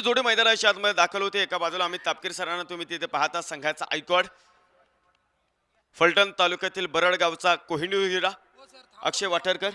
जोडे मैदानाच्या आतमध्ये दाखल होते. एका बाजूला अमित तापकीर सरांना तुम्ही तिथे पाहता संघाचा आयकॉड, फलटण तालुक्यातील बरड गावचा कोहिनूर हिरा अक्षय वाटरकर.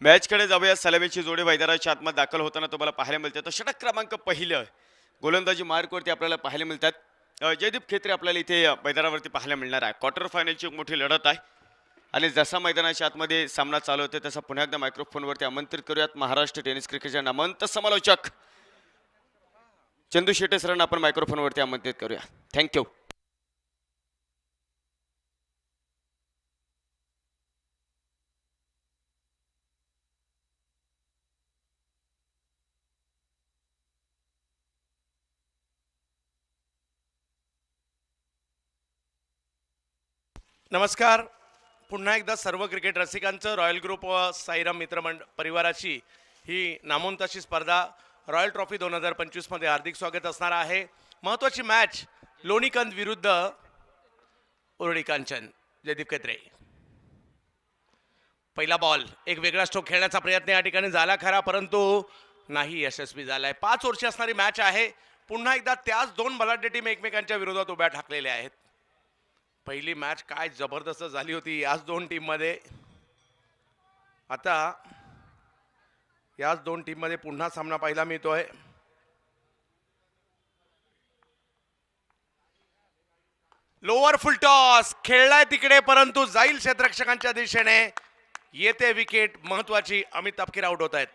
मॅचकडे जाऊया. सलामीची जोडी मैदानाच्या आतमध्ये दाखल होताना तुम्हाला पाहायला मिळते. तर षटक क्रमांक पहिलं गोलंदाजी मार्कवरती आपल्याला पाहायला मिळतात. जयदीप खेत्रे आपल्याला इथे मैदानावरती पाहायला मिळणार आहे. क्वार्टर फायनलची मोठी लढत आहे आणि जसा मैदानाच्या आतमध्ये सामना चालू होते तसा पुन्हा एकदा मायक्रोफोनवरती आमंत्रित करूयात महाराष्ट्र टेनिस क्रिकेटच्या नामवंत समालोचक चंदू शेटे सरांना आपण मायक्रोफोनवरती आमंत्रित करूया. थँक्यू. नमस्कार. पुन्हा एकदा सर्व क्रिकेट रसिकांचं रॉयल ग्रुप व साईराम मित्रमंडळ परिवाराची ही नामवंत अशी स्पर्धा रॉयल ट्रॉफी 2025 मध्ये हार्दिक स्वागत असणार आहे. महत्त्वाची मॅच लोणीकंद विरुद्ध उरळी कांचन. जयदीप खेत्रे पहिला बॉल, एक वेगळा स्ट्रोक खेळण्याचा प्रयत्न या ठिकाणी झाला खरा, परंतु नाही यशस्वी झालाय. 5 ओव्हरची असणारी मॅच आहे. पुन्हा एकदा त्याच दोन बलाढ्य टीम एकमेकांच्या विरोधात उभ्या ठाकलेल्या आहेत. पहिली मॅच काय जबरदस्त झाली होती याच दोन टीम मध्ये. आता याच दोन टीम मध्ये पुन्हा सामना पाहायला मिळतोय. लोअर फुल टॉस खेळलाय तिकडे, परंतु जाईल क्षेत्ररक्षकांच्या दिशेने. येते विकेट महत्वाची. अमित तापकीर आउट होत आहेत.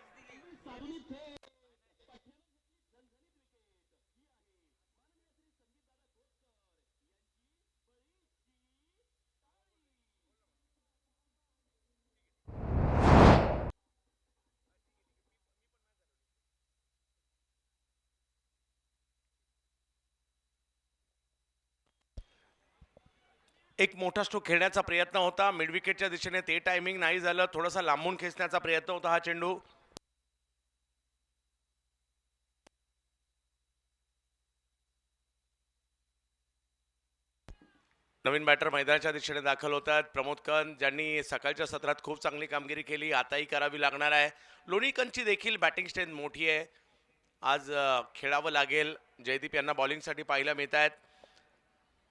एक मोठा स्ट्रोक खेळण्याचा प्रयत्न होता मिड विकेटच्या दिशेने, ते टायमिंग नाही झालं. थोडासा लांबून खेचण्याचा प्रयत्न होता हा चेंडू. नवीन बॅटर मैदानाच्या दिशेने दाखल होतात. प्रमोद कंद ज्यांनी सकाळच्या सत्रात खूप चांगली कामगिरी केली, आताही करावी लागणार आहे. लोणीकंदची देखील बॅटिंग स्ट्रेंथ मोठी आहे. आज खेळावं लागेल. जयदीप यांना बॉलिंगसाठी पाहायला मिळत आहेत.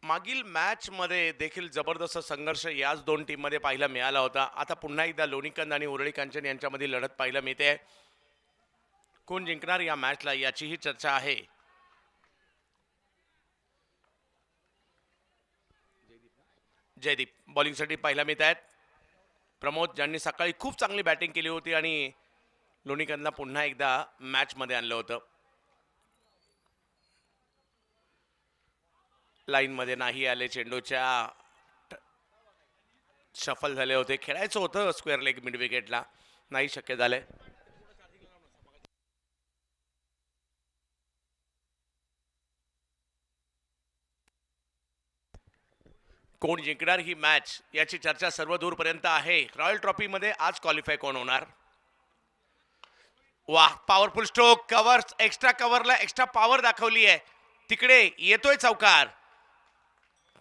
मागील मॅच मध्ये देखील जबरदस्त संघर्ष याच दोन टीम मध्ये पाहायला मिळाला होता. आता पुन्हा एकदा लोणीकंद आणि उरळी कांचन यांच्यामध्ये लढत पाहायला मिळते. कोण जिंकणार या मॅचला याचीही चर्चा आहे. जयदीप बॉलिंगसाठी पाहायला मिळत आहेत. प्रमोद ज्यांनी सकाळी खूप चांगली बॅटिंग केली होती आणि लोणीकंदला पुन्हा एकदा मॅच मध्ये आणलं होतं. लाईन मध्ये नाही आले. चेंडूच्या शफल झाले होते. खेळायचं होतं स्क्वेअर लेग मिड विकेटला, नाही शक्य झालंय. कोण जिंकणार ही मॅच याची चर्चा सर्व दूरपर्यंत आहे. रॉयल ट्रॉफी मध्ये आज क्वालिफाय कोण होणार? वाह, पॉवरफुल स्ट्रोक. कव्हर, एक्स्ट्रा कव्हरला एक्स्ट्रा पॉवर दाखवली आहे. तिकडे येतोय चौकार.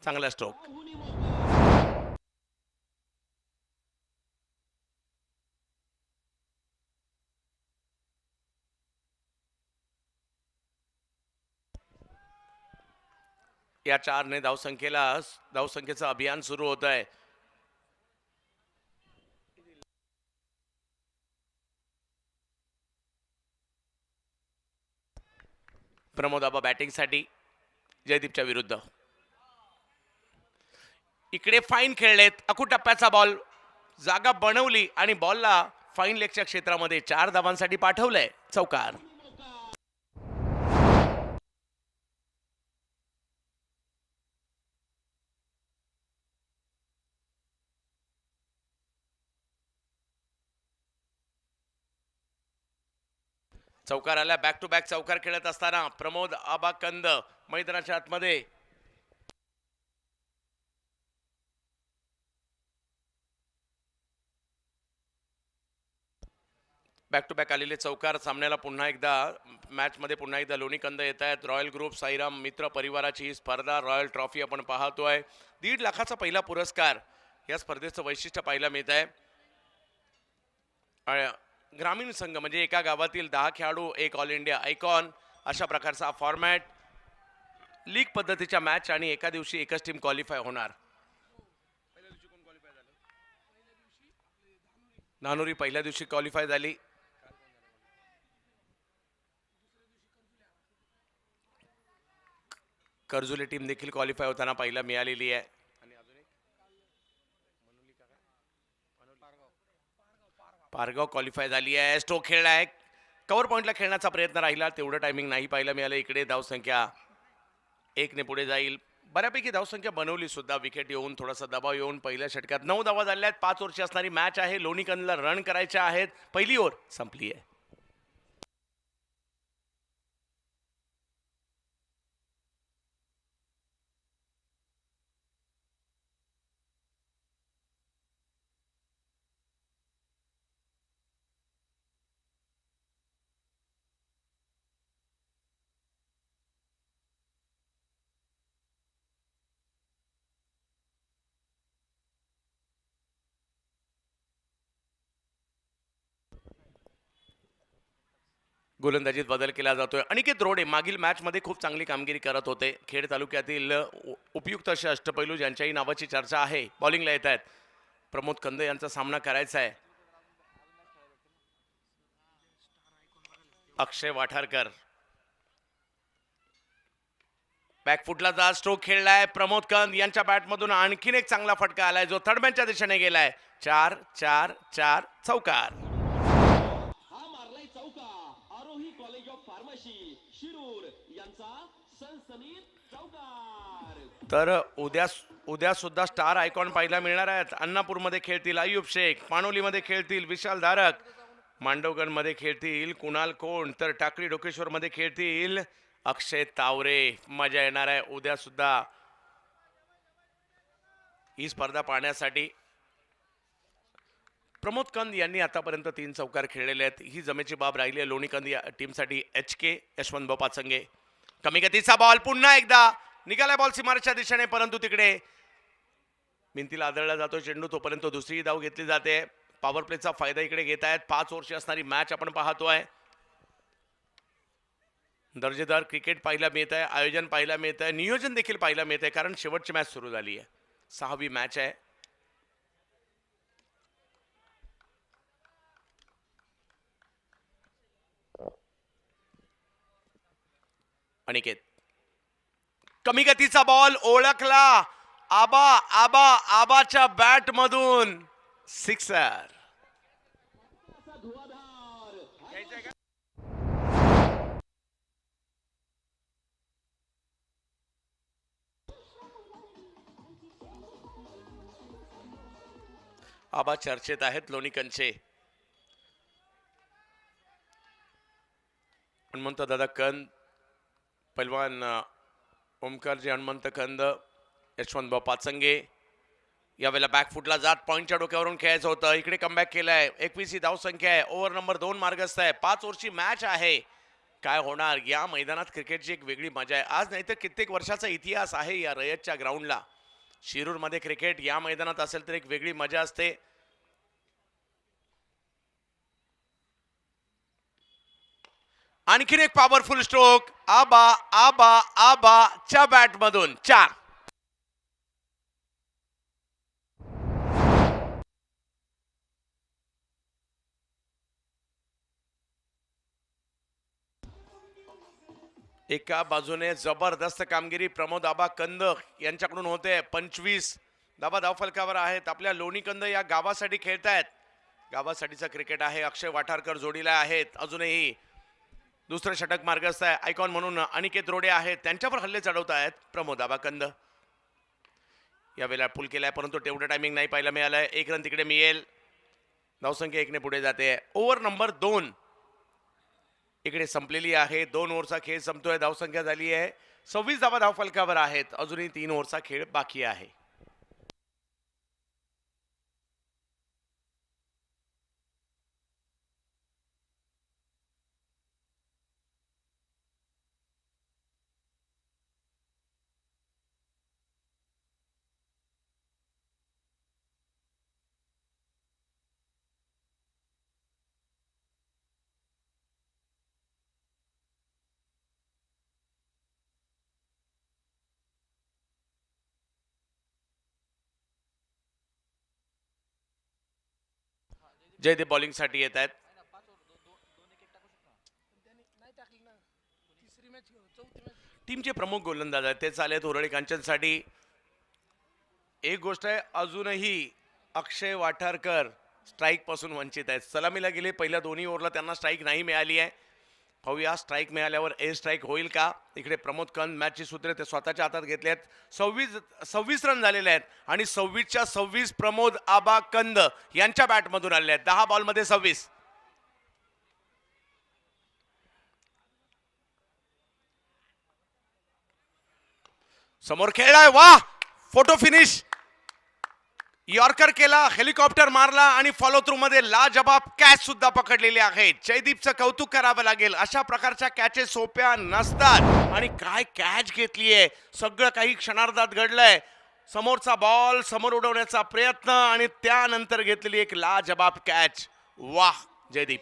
चांगला स्ट्रोक. या 4ने धावसंख्येचं अभियान सुरू होत आहे. प्रमोद आबा बॅटिंगसाठी. जयदीपच्या विरुद्ध. इकडे फाईन खेळलेत, अकू टप्प्याचा बॉल जागा बनवली आणि बॉलला फाईन लेगच्या क्षेत्रामध्ये 4 धावांसाठी पाठवलंय. चौकार. चौकार आला. बॅक टू बॅक चौकार खेळत असताना प्रमोद आबा कंद मैदानाच्या आतमध्ये. बॅक टू बॅक आलेले चौकार सामन्याला पुन्हा एकदा मॅचमध्ये पुन्हा एकदा लोणी कंद येत आहेत. रॉयल ग्रुप साईराम मित्र परिवाराची ही स्पर्धा रॉयल ट्रॉफी आपण पाहतोय. 1.5 लाखाचा पहिला पुरस्कार या स्पर्धेचं वैशिष्ट्य पाहायला मिळत आहे. ग्रामीण संघ म्हणजे एका गावातील 10 खेळाडू एक ऑल इंडिया आयकॉन अशा प्रकारचा फॉर्मॅट. लीग पद्धतीच्या मॅच आणि एका दिवशी एकच टीम क्वालिफाय होणार. नानोरी पहिल्या दिवशी क्वालिफाय झाली. कर्जुले टीम देखील क्वालिफाय होताना पाहायला मिळालेली आहे. पारगाव क्वालिफाय झाली आहे. स्ट्रोक खेळलाय. कव्हर पॉइंटला खेळण्याचा प्रयत्न राहिला, तेवढं टायमिंग नाही पाहायला मिळालं. इकडे धावसंख्या 1 ने पुढे जाईल. बऱ्यापैकी धावसंख्या बनवली सुद्धा. विकेट येऊन थोडासा दबाव येऊन पहिल्या षटकात 9 धावा झाल्या आहेत. 5 ओव्हरची असणारी मॅच आहे. लोणीकंदला रन करायच्या आहेत. पहिली ओव्हर संपली आहे. गोलंदाजीत बदल केला जातोय. अनिकेत रोडे मागील मॅचमध्ये खूप चांगली कामगिरी करत होते. खेड तालुक्यातील उपयुक्त असे अष्टपैलू ज्यांच्याही नावाची चर्चा आहे बॉलिंगला येत आहेत. प्रमोद कंद यांचा सामना करायचा आहे. अक्षय वाठारकर बॅकफुटला जा स्ट्रोक खेळलाय. प्रमोद कंद यांच्या बॅटमधून आणखीन एक चांगला फटका आलाय जो थर्डमॅनच्या दिशेने गेलाय. 4-4-4 चौकार. तर उद्या सुद्धा स्टार आयकॉन पाहायला मिळणार आहेत. अन्नापूरमध्ये खेळतील अय्यूब शेख, पाणोलीमध्ये खेळतील विशाल धारक, मांडवगडमध्ये खेळतील कुणाल कोण, तर टाकळी डोकेश्वरमध्ये खेळतील अक्षय तावरे. मजा येणार आहे उद्या सुद्धा ही स्पर्धा पाहण्यासाठी. प्रमोद कंद यांनी आतापर्यंत 3 चौकार खेळलेले आहेत. ही जमेची बाब राहिली आहे लोणी कंद या टीमसाठी. HK यशवंत पाचंगे. कमी गतीचा बॉल पुन्हा एकदा निघालाय बॉल सीमारेच्या दिशेने, परंतु तिकडे भिंतीला आदळला जातो चेंडू. तोपर्यंत दुसरी धाव घेतली जाते. पॉवर प्लेचा फायदा इकडे घेत आहेत. 5 ओव्हरची असणारी मॅच आपण पाहतोय. दर्जेदार क्रिकेट पाहायला मिळत आहे. आयोजन पाहायला मिळत आहे. नियोजन देखील पाहायला मिळत आहे, कारण शेवटची मॅच सुरू झाली आहे. 6वी मॅच आहे. अनिकेत कमी गतीचा बॉल ओळखला. आबाच्या बॅट मधून सिक्सर. आबा चर्चेत आहेत लोणीकंदचे. हनुमंत दादा कंद, पैलवान ओमकारजी हनुमंत कंद, यशवंत पाचंगे यावेळेला बॅकफुटला जात पॉईंटच्या डोक्यावरून खेळायचं होतं. इकडे कमबॅक केलाय. 21 ही धावसंख्या आहे. ओव्हर नंबर 2 मार्गस्थ आहे. 5 ओव्हरची मॅच आहे. काय होणार या मैदानात क्रिकेटची एक वेगळी मजा आहे. आज नाही तर कित्येक वर्षाचा इतिहास आहे या रयतच्या ग्राउंडला. शिरूरमध्ये क्रिकेट या मैदानात असेल तर एक वेगळी मजा असते. आणखीन एक पॉवरफुल स्ट्रोक. आबाच्या बॅट मधून 4. एका बाजूने जबरदस्त कामगिरी प्रमोद आबा कंद यांच्याकडून होते. 25 धावा धावफलकावर आहेत. आपल्या लोणी कंद या गावासाठी खेळतायत. गावासाठीचं क्रिकेट आहे. अक्षय वाठारकर जोडीला आहेत. अजूनही दुसरं षटक मार्गस्थ आहे. आयकॉन म्हणून अनिकेत रोडे आहेत. त्यांच्यावर हल्ले चढवत आहेत प्रमोद आबा कंद. यावेळेला पुल केलाय परंतु तेवढं टायमिंग नाही पाहायला मिळालंय. 1 रन तिकडे मिळेल. धावसंख्या 1 ने पुढे जाते. ओव्हर नंबर 2 इकडे संपलेली आहे. 2 ओव्हरचा खेळ संपतोय. धावसंख्या झाली आहे 26 धावा धावफलकावर आहेत. अजूनही 3 ओव्हरचा खेळ बाकी आहे. जयदेव बॉलिंगसाठी येत आहेत. टीमचे प्रमुख गोलंदाज आहेत ते चालेत उरळी कांचनसाठी. एक गोष्ट आहे, अजूनही अक्षय वाठारकर स्ट्राईक पासून वंचित आहेत. सलामीला गेले पहिल्या दोन्ही ओव्हरला त्यांना स्ट्राईक नाही मिळाली आहे. पाहूया स्ट्राईक मिळाल्यावर ए स्ट्राईक होईल का. इकडे प्रमोद कंद मॅचची सूत्रे ते स्वतःच्या हातात घेतले आहेत. 26 रन झालेले आहेत आणि 26च्या 26 प्रमोद आबा कंद यांच्या बॅटमधून आलेले आहेत. 10 बॉलमध्ये 26. समोर खेळलाय. वा, फोटो फिनिश. यॉर्कर केला, हेलिकॉप्टर मारला आणि फॉलो थ्रू मध्ये लाजबाब कॅच सुद्धा पकडलेली आहे. जयदीपचं कौतुक करावं लागेल. अशा प्रकारच्या कॅचेस सोप्या नसतात आणि काय कॅच घेतलीये. सगळं काही क्षणार्धात घडलंय. समोरचा बॉल समोर उडवण्याचा प्रयत्न आणि त्यानंतर घेतलेली एक लाजबाब कॅच. वाह जयदीप.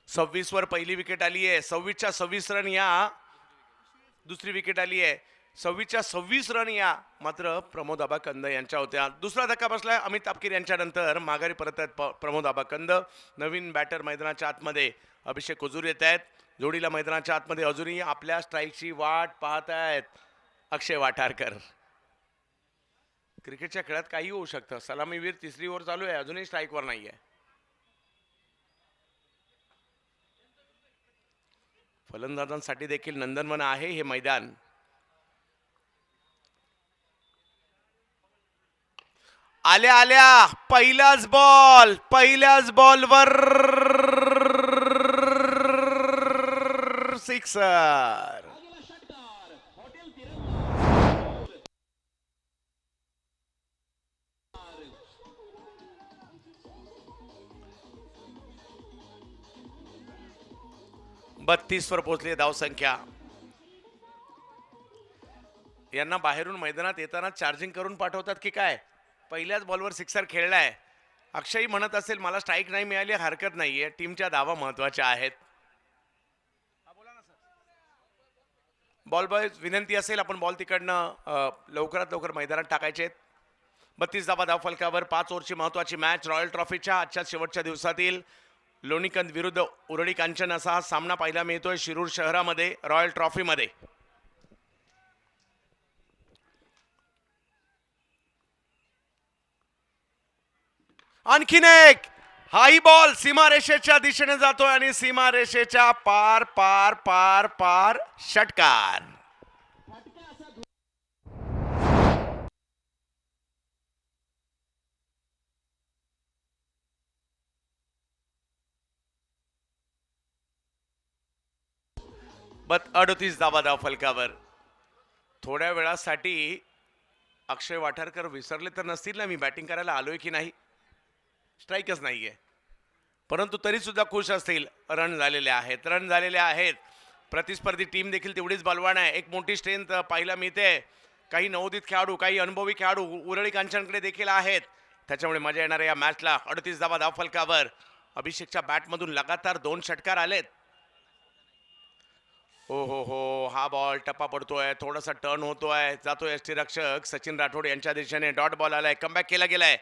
सव्वीस वर पहिली विकेट आली आहे. 26च्या 26 रन या दुसरी विकेट आली आहे. 26च्या 26 रन या मात्र प्रमोद आबा कंद यांच्या होत्या. दुसरा धक्का बसलाय अमित तापकीर यांच्यानंतर. माघारी परत आहेत प्रमोद आबा कंद. नवीन बॅटर मैदानाच्या आतमध्ये अभिषेक कुजूर येत आहेत. जोडीला मैदानाच्या आतमध्ये अजूनही आपल्या स्ट्राईकची वाट पाहत आहेत अक्षय वाठारकर. क्रिकेटच्या खेळात काही होऊ शकतं. सलामीवीर तिसरी ओव्हर चालू आहे, अजूनही स्ट्राईकवर नाहीये. फलंदाजांसाठी देखील नंदनवन आहे हे मैदान. आल्या आल्या पहिल्याच बॉलवर सिक्सर. बत्तीस वर पोहोचली धावसंख्या. यांना बाहेरून मैदानात येताना चार्जिंग करून पाठवतात की काय. पहिल्याच बॉलवर सिक्सर खेळलाय. अक्षय म्हणत असेल मला स्ट्राईक नाही मिळाली, हरकत नाहीये, टीमच्या धावा महत्वाच्या आहेत. बॉल बॉय विनंती असेल आपण बॉल तिकडनं लवकरात लवकर मैदानात टाकायचे. 32 धावा धावफलकावर. 5 ओव्हरची महत्वाची मॅच. रॉयल ट्रॉफीच्या आजच्या शेवटच्या दिवसातील लोणीकंद विरुद्ध उरळी कांचन असा हा सामना पाहायला मिळतोय शिरूर शहरामध्ये रॉयल ट्रॉफीमध्ये. आणखीन एक हाई बॉल सीमारेषेच्या दिशेने जातोय आणि सीमारेषेच्या पार पार पार पार षटकार. बट 38 धावा धावफलकावर. थोड्या वेळासाठी अक्षय वाठारकर विसरले तर नसतील ना मी बॅटिंग करायला आलोय की नाही. स्ट्राईकच नाहीये परंतु तरी सुद्धा खुश असतील. रन झालेले आहेत. प्रतिस्पर्धी टीम देखील तेवढीच बलवान आहे. एक मोठी स्ट्रेंथ पाहायला मिळते. काही नवोदित खेळाडू, काही अनुभवी खेळाडू उरळी कांचनकडे देखील आहेत. त्याच्यामुळे मजा येणार आहे या मॅचला. 38 धावा धावफलकावर. अभिषेकच्या बॅटमधून लगातार 2 षटकार आलेत. हो हा बॉल टप्पा पडतोय, थोडासा टर्न होतोय, जातोय यष्टीरक्षक सचिन राठोड यांच्या दिशेने. डॉट बॉल आलाय, कमबॅक केला गेलाय.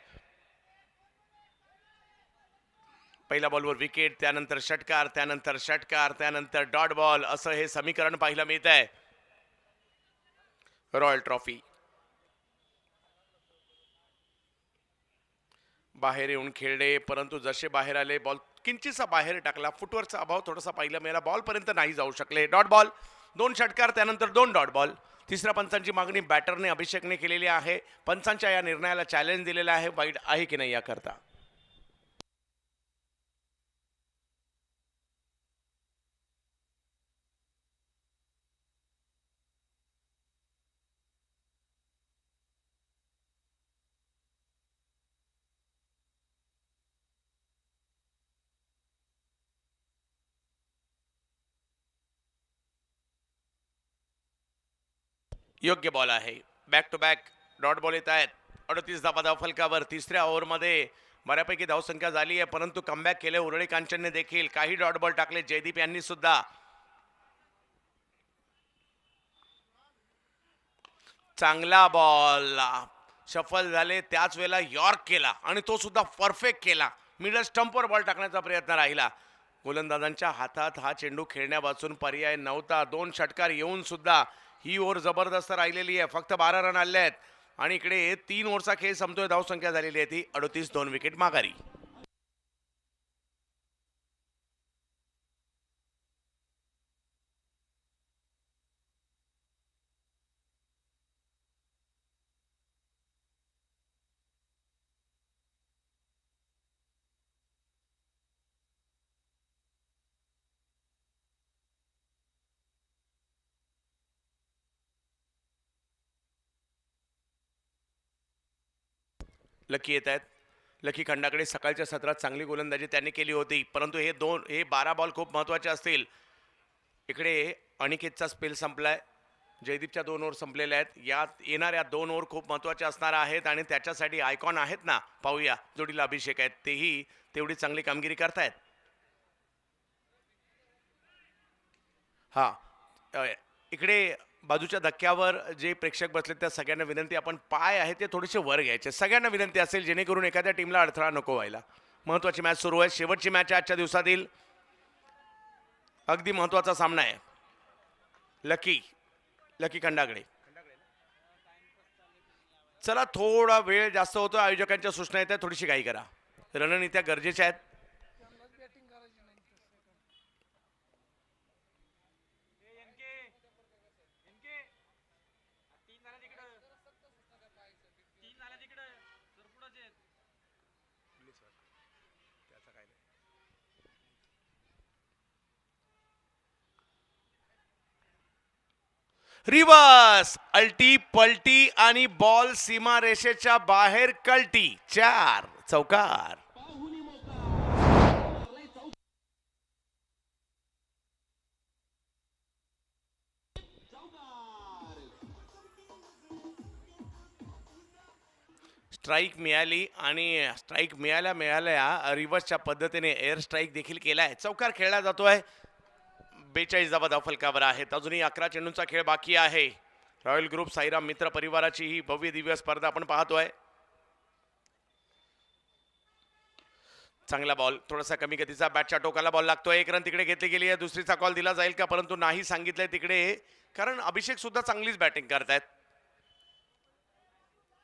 पहिल्या बॉलवर विकेट, त्यानंतर षटकार, त्यानंतर षटकार, त्यानंतर डॉट बॉल, असं हे समीकरण पाहायला मिळत आहे. रॉयल ट्रॉफी बाहेर येऊन खेळले, परंतु जसे बाहेर आले बॉल किंचितसा बाहेर टाकला. फुटवरचा अभाव थोडासा पाहिला मिळाला, बॉल पर्यंत नाही जाऊ शकले. डॉट बॉल, 2 षटकार, त्यानंतर 2 डॉट बॉल. तिसऱ्या पंचांची मागणी बॅटरने अभिषेकने केलेली आहे. पंचांच्या या निर्णयाला चॅलेंज दिलेला आहे, वाईट आहे की नाही याकरता. योग्य बॉल आहे. Back to back dot ball येत आहेत. 38 धावा फलकावर. तिसऱ्या ओव्हरमध्ये बऱ्यापैकी धावसंख्या झाली आहे, परंतु कमबॅक केले उरळी कांचनने देखील. काही डॉट बॉल टाकले जयदीप यांनी सुद्धा. चांगला बॉल शफल झाले, त्याच वेळेला यॉर्क केला आणि तो सुद्धा परफेक्ट केला. मिडल स्टंपवर बॉल टाकण्याचा प्रयत्न राहिला. गोलंदाजांच्या हातात हा चेंडू खेळण्यापासून पर्याय नव्हता. 2 षटकार येऊन सुद्धा ही ओव्हर जबरदस्त राहिलेली आहे. फक्त 12 रन आले आहेत आणि इकडे 3 ओव्हरचा खेळ संपतोय. धावसंख्या झालेली आहे ती 38, 2 विकेट माघारी. लकी येत आहेत. लकी खंडाकडे सकाळच्या सत्रात चांगली गोलंदाजी त्यांनी केली होती, परंतु हे 12 बॉल खूप महत्त्वाचे असतील. इकडे अनिकेतचा स्पेल संपलाय. जयदीपच्या 2 ओव्हर संपलेल्या आहेत. यात येणाऱ्या 2 ओव्हर खूप महत्त्वाच्या असणार आहेत आणि त्याच्यासाठी आयकॉन आहेत ना, पाहूया. जोडीला अभिषेक आहेत, तेही तेवढी चांगली कामगिरी करतायत. हा इकडे बाजूच्या धक्क्यावर जे प्रेक्षक बसले त्या सगळ्यांना विनंती, आपण पाय आहे ते थोडेसे वर घ्यायचे. सगळ्यांना विनंती असेल, जेणेकरून एखाद्या टीमला अडथळा नको व्हायला. महत्त्वाची मॅच सुरू आहे. शेवटची मॅच आहे आजच्या दिवसातील. अगदी महत्त्वाचा सामना आहे. Lucky Lucky Khandagade. चला, थोडा वेळ जास्त होतो. आयोजकांच्या सूचना येत्या, थोडीशी घाई करा. रणनीत्या गरजेच्या आहेत. रिवर्स अल्टी पलटी आणि बॉल सीमा रेषेच्या बाहेर कल्टी. 4 चौकार. स्ट्राईक मिळाली आणि स्ट्राईक मिळाल्या रिव्हर्सच्या पद्धतीने एअर स्ट्राईक देखील केलाय. चौकार खेळला जातोय. 42 धावा धावफलकावर आहेत. अजूनही 11 चेंडूंचा खेळ बाकी आहे. रॉयल ग्रुप साईराम मित्र परिवाराची ही भव्य दिव्य स्पर्धा आपण पाहतोय. चांगला बॉल, थोडासा कमी गतीचा, बॅटच्या टोकाला बॉल लागतोय. 1 रन तिकडे घेतली गेली आहे. दुसरीचा कॉल दिला जाईल का, परंतु नाही सांगितलंय तिकडे, कारण अभिषेक सुद्धा चांगलीच बॅटिंग करतायत.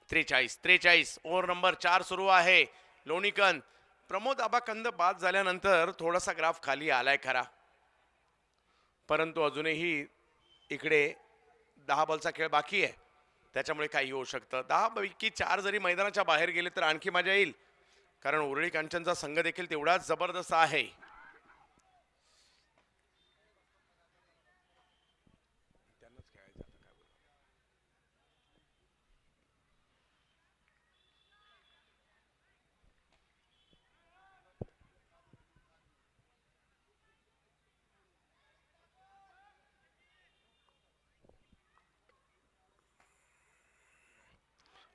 43 ओव्हर नंबर 4 सुरू आहे. लोणीकंद प्रमोद आबा कंद बाद झाल्यानंतर थोडासा ग्राफ खाली आलाय खरा, परंतु अजूनही इकडे 10 बॉलचा खेळ बाकी आहे. त्याच्यामुळे काही होऊ शकतं. 10 पैकी 4 जरी मैदानाच्या बाहेर गेले तर आणखी मजा येईल, कारण उरळी कांचनचा संघ देखील तेवढाच जबरदस्त आहे.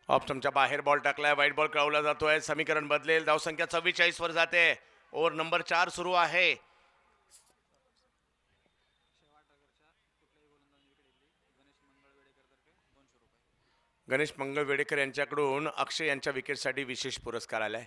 ऑफ स्टंपच्या बाहेर बॉल टाकलाय. वाईट बॉल कळवला जातोय. समीकरण बदलेल. धावसंख्या 44 वर जाते. ओव्हर नंबर 4 सुरू आहे. गणेश मंगळवेडेकर यांच्याकडून अक्षय यांच्या विकेटसाठी विशेष पुरस्कार आलाय.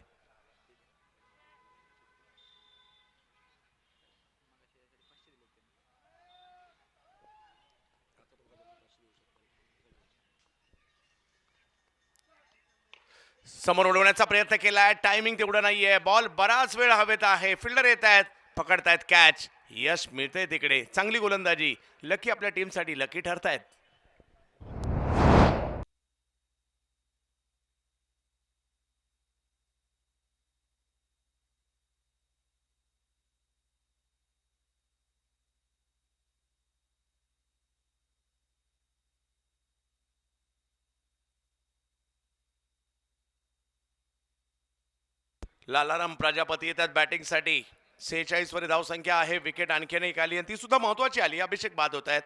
समोर उडवण्याचा प्रयत्न केलाय, टायमिंग तेवढं नाहीये, बॉल बराच वेळ हवेत आहे, फिल्डर येत आहेत, पकडतायत कॅच, यश मिळतंय तिकडे. चांगली गोलंदाजी, लकी आपल्या टीमसाठी लकी ठरतायत. लालाराम प्रजापती येतात बॅटिंगसाठी. 46 वर धावसंख्या आहे, विकेट आणखीन एक आली आणि ती सुद्धा महत्वाची आली. अभिषेक बाद होत आहेत.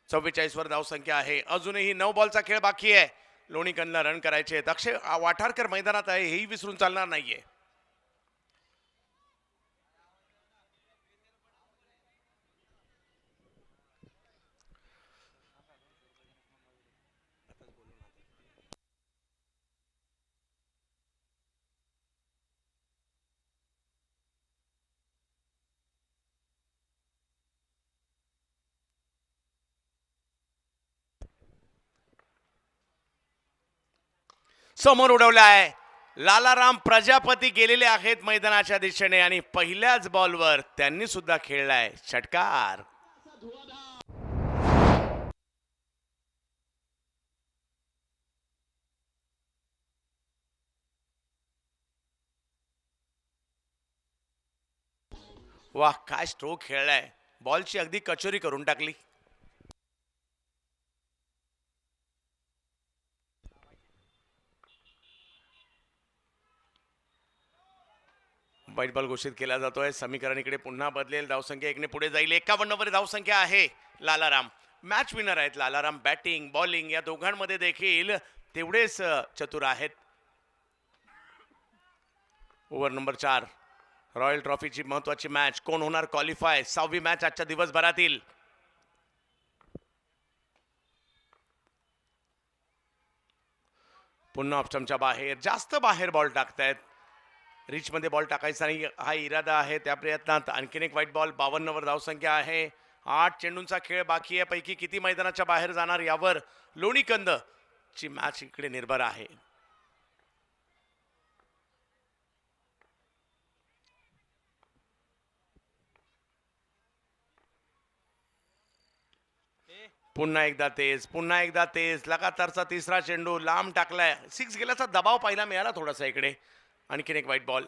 44 वर धावसंख्या आहे, अजूनही 9 बॉलचा खेळ बाकी आहे. लोणीकंदला रन करायचे आहेत. अक्षय वाठारकर मैदानात आहे, हेही विसरून चालणार नाहीये. समोर उडवलाय, लालाराम प्रजापती गेलेले आहेत मैदानाच्या दिशेने आणि पहिल्याच बॉलवर त्यांनी सुद्धा खेळलाय षटकार. वाह, काय स्ट्रोक खेळलाय, बॉलची अगदी कचोरी करून टाकली. वाईट बॉल घोषित केला जातोय. समीकरण इकडे पुन्हा बदलेल, धावसंख्या एकने पुढे जाईल. 51 वर धावसंख्या आहे. लालाराम मॅच विनर आहेत. लालाराम बॅटिंग बॉलिंग या दोघांमध्ये देखील तेवढेच चतुर आहेत. ओव्हर नंबर 4, रॉयल ट्रॉफीची महत्वाची मॅच. कोण होणार क्वालिफाय? 6वी मॅच आजच्या दिवसभरातील. पुन्हा ऑप्शनच्या बाहेर, जास्त बाहेर बॉल टाकतायत. रिच मध्ये बॉल टाकायचा नाही हा इरादा आहे. त्या प्रयत्नात आणखीन एक वाईट बॉल. 52 वर धावसंख्या आहे. 8 चेंडूंचा खेळ बाकी आहे. पैकी किती मैदानाच्या बाहेर जाणार यावर लोणीकंद ची मॅच इकडे निर्भर आहे. पुन्हा एकदा तेज, लगातारचा तिसरा चेंडू लांब टाकलाय. 6 गेल्याचा दबाव पाहायला मिळाला थोडासा इकडे. आणखीन एक वाईट बॉल.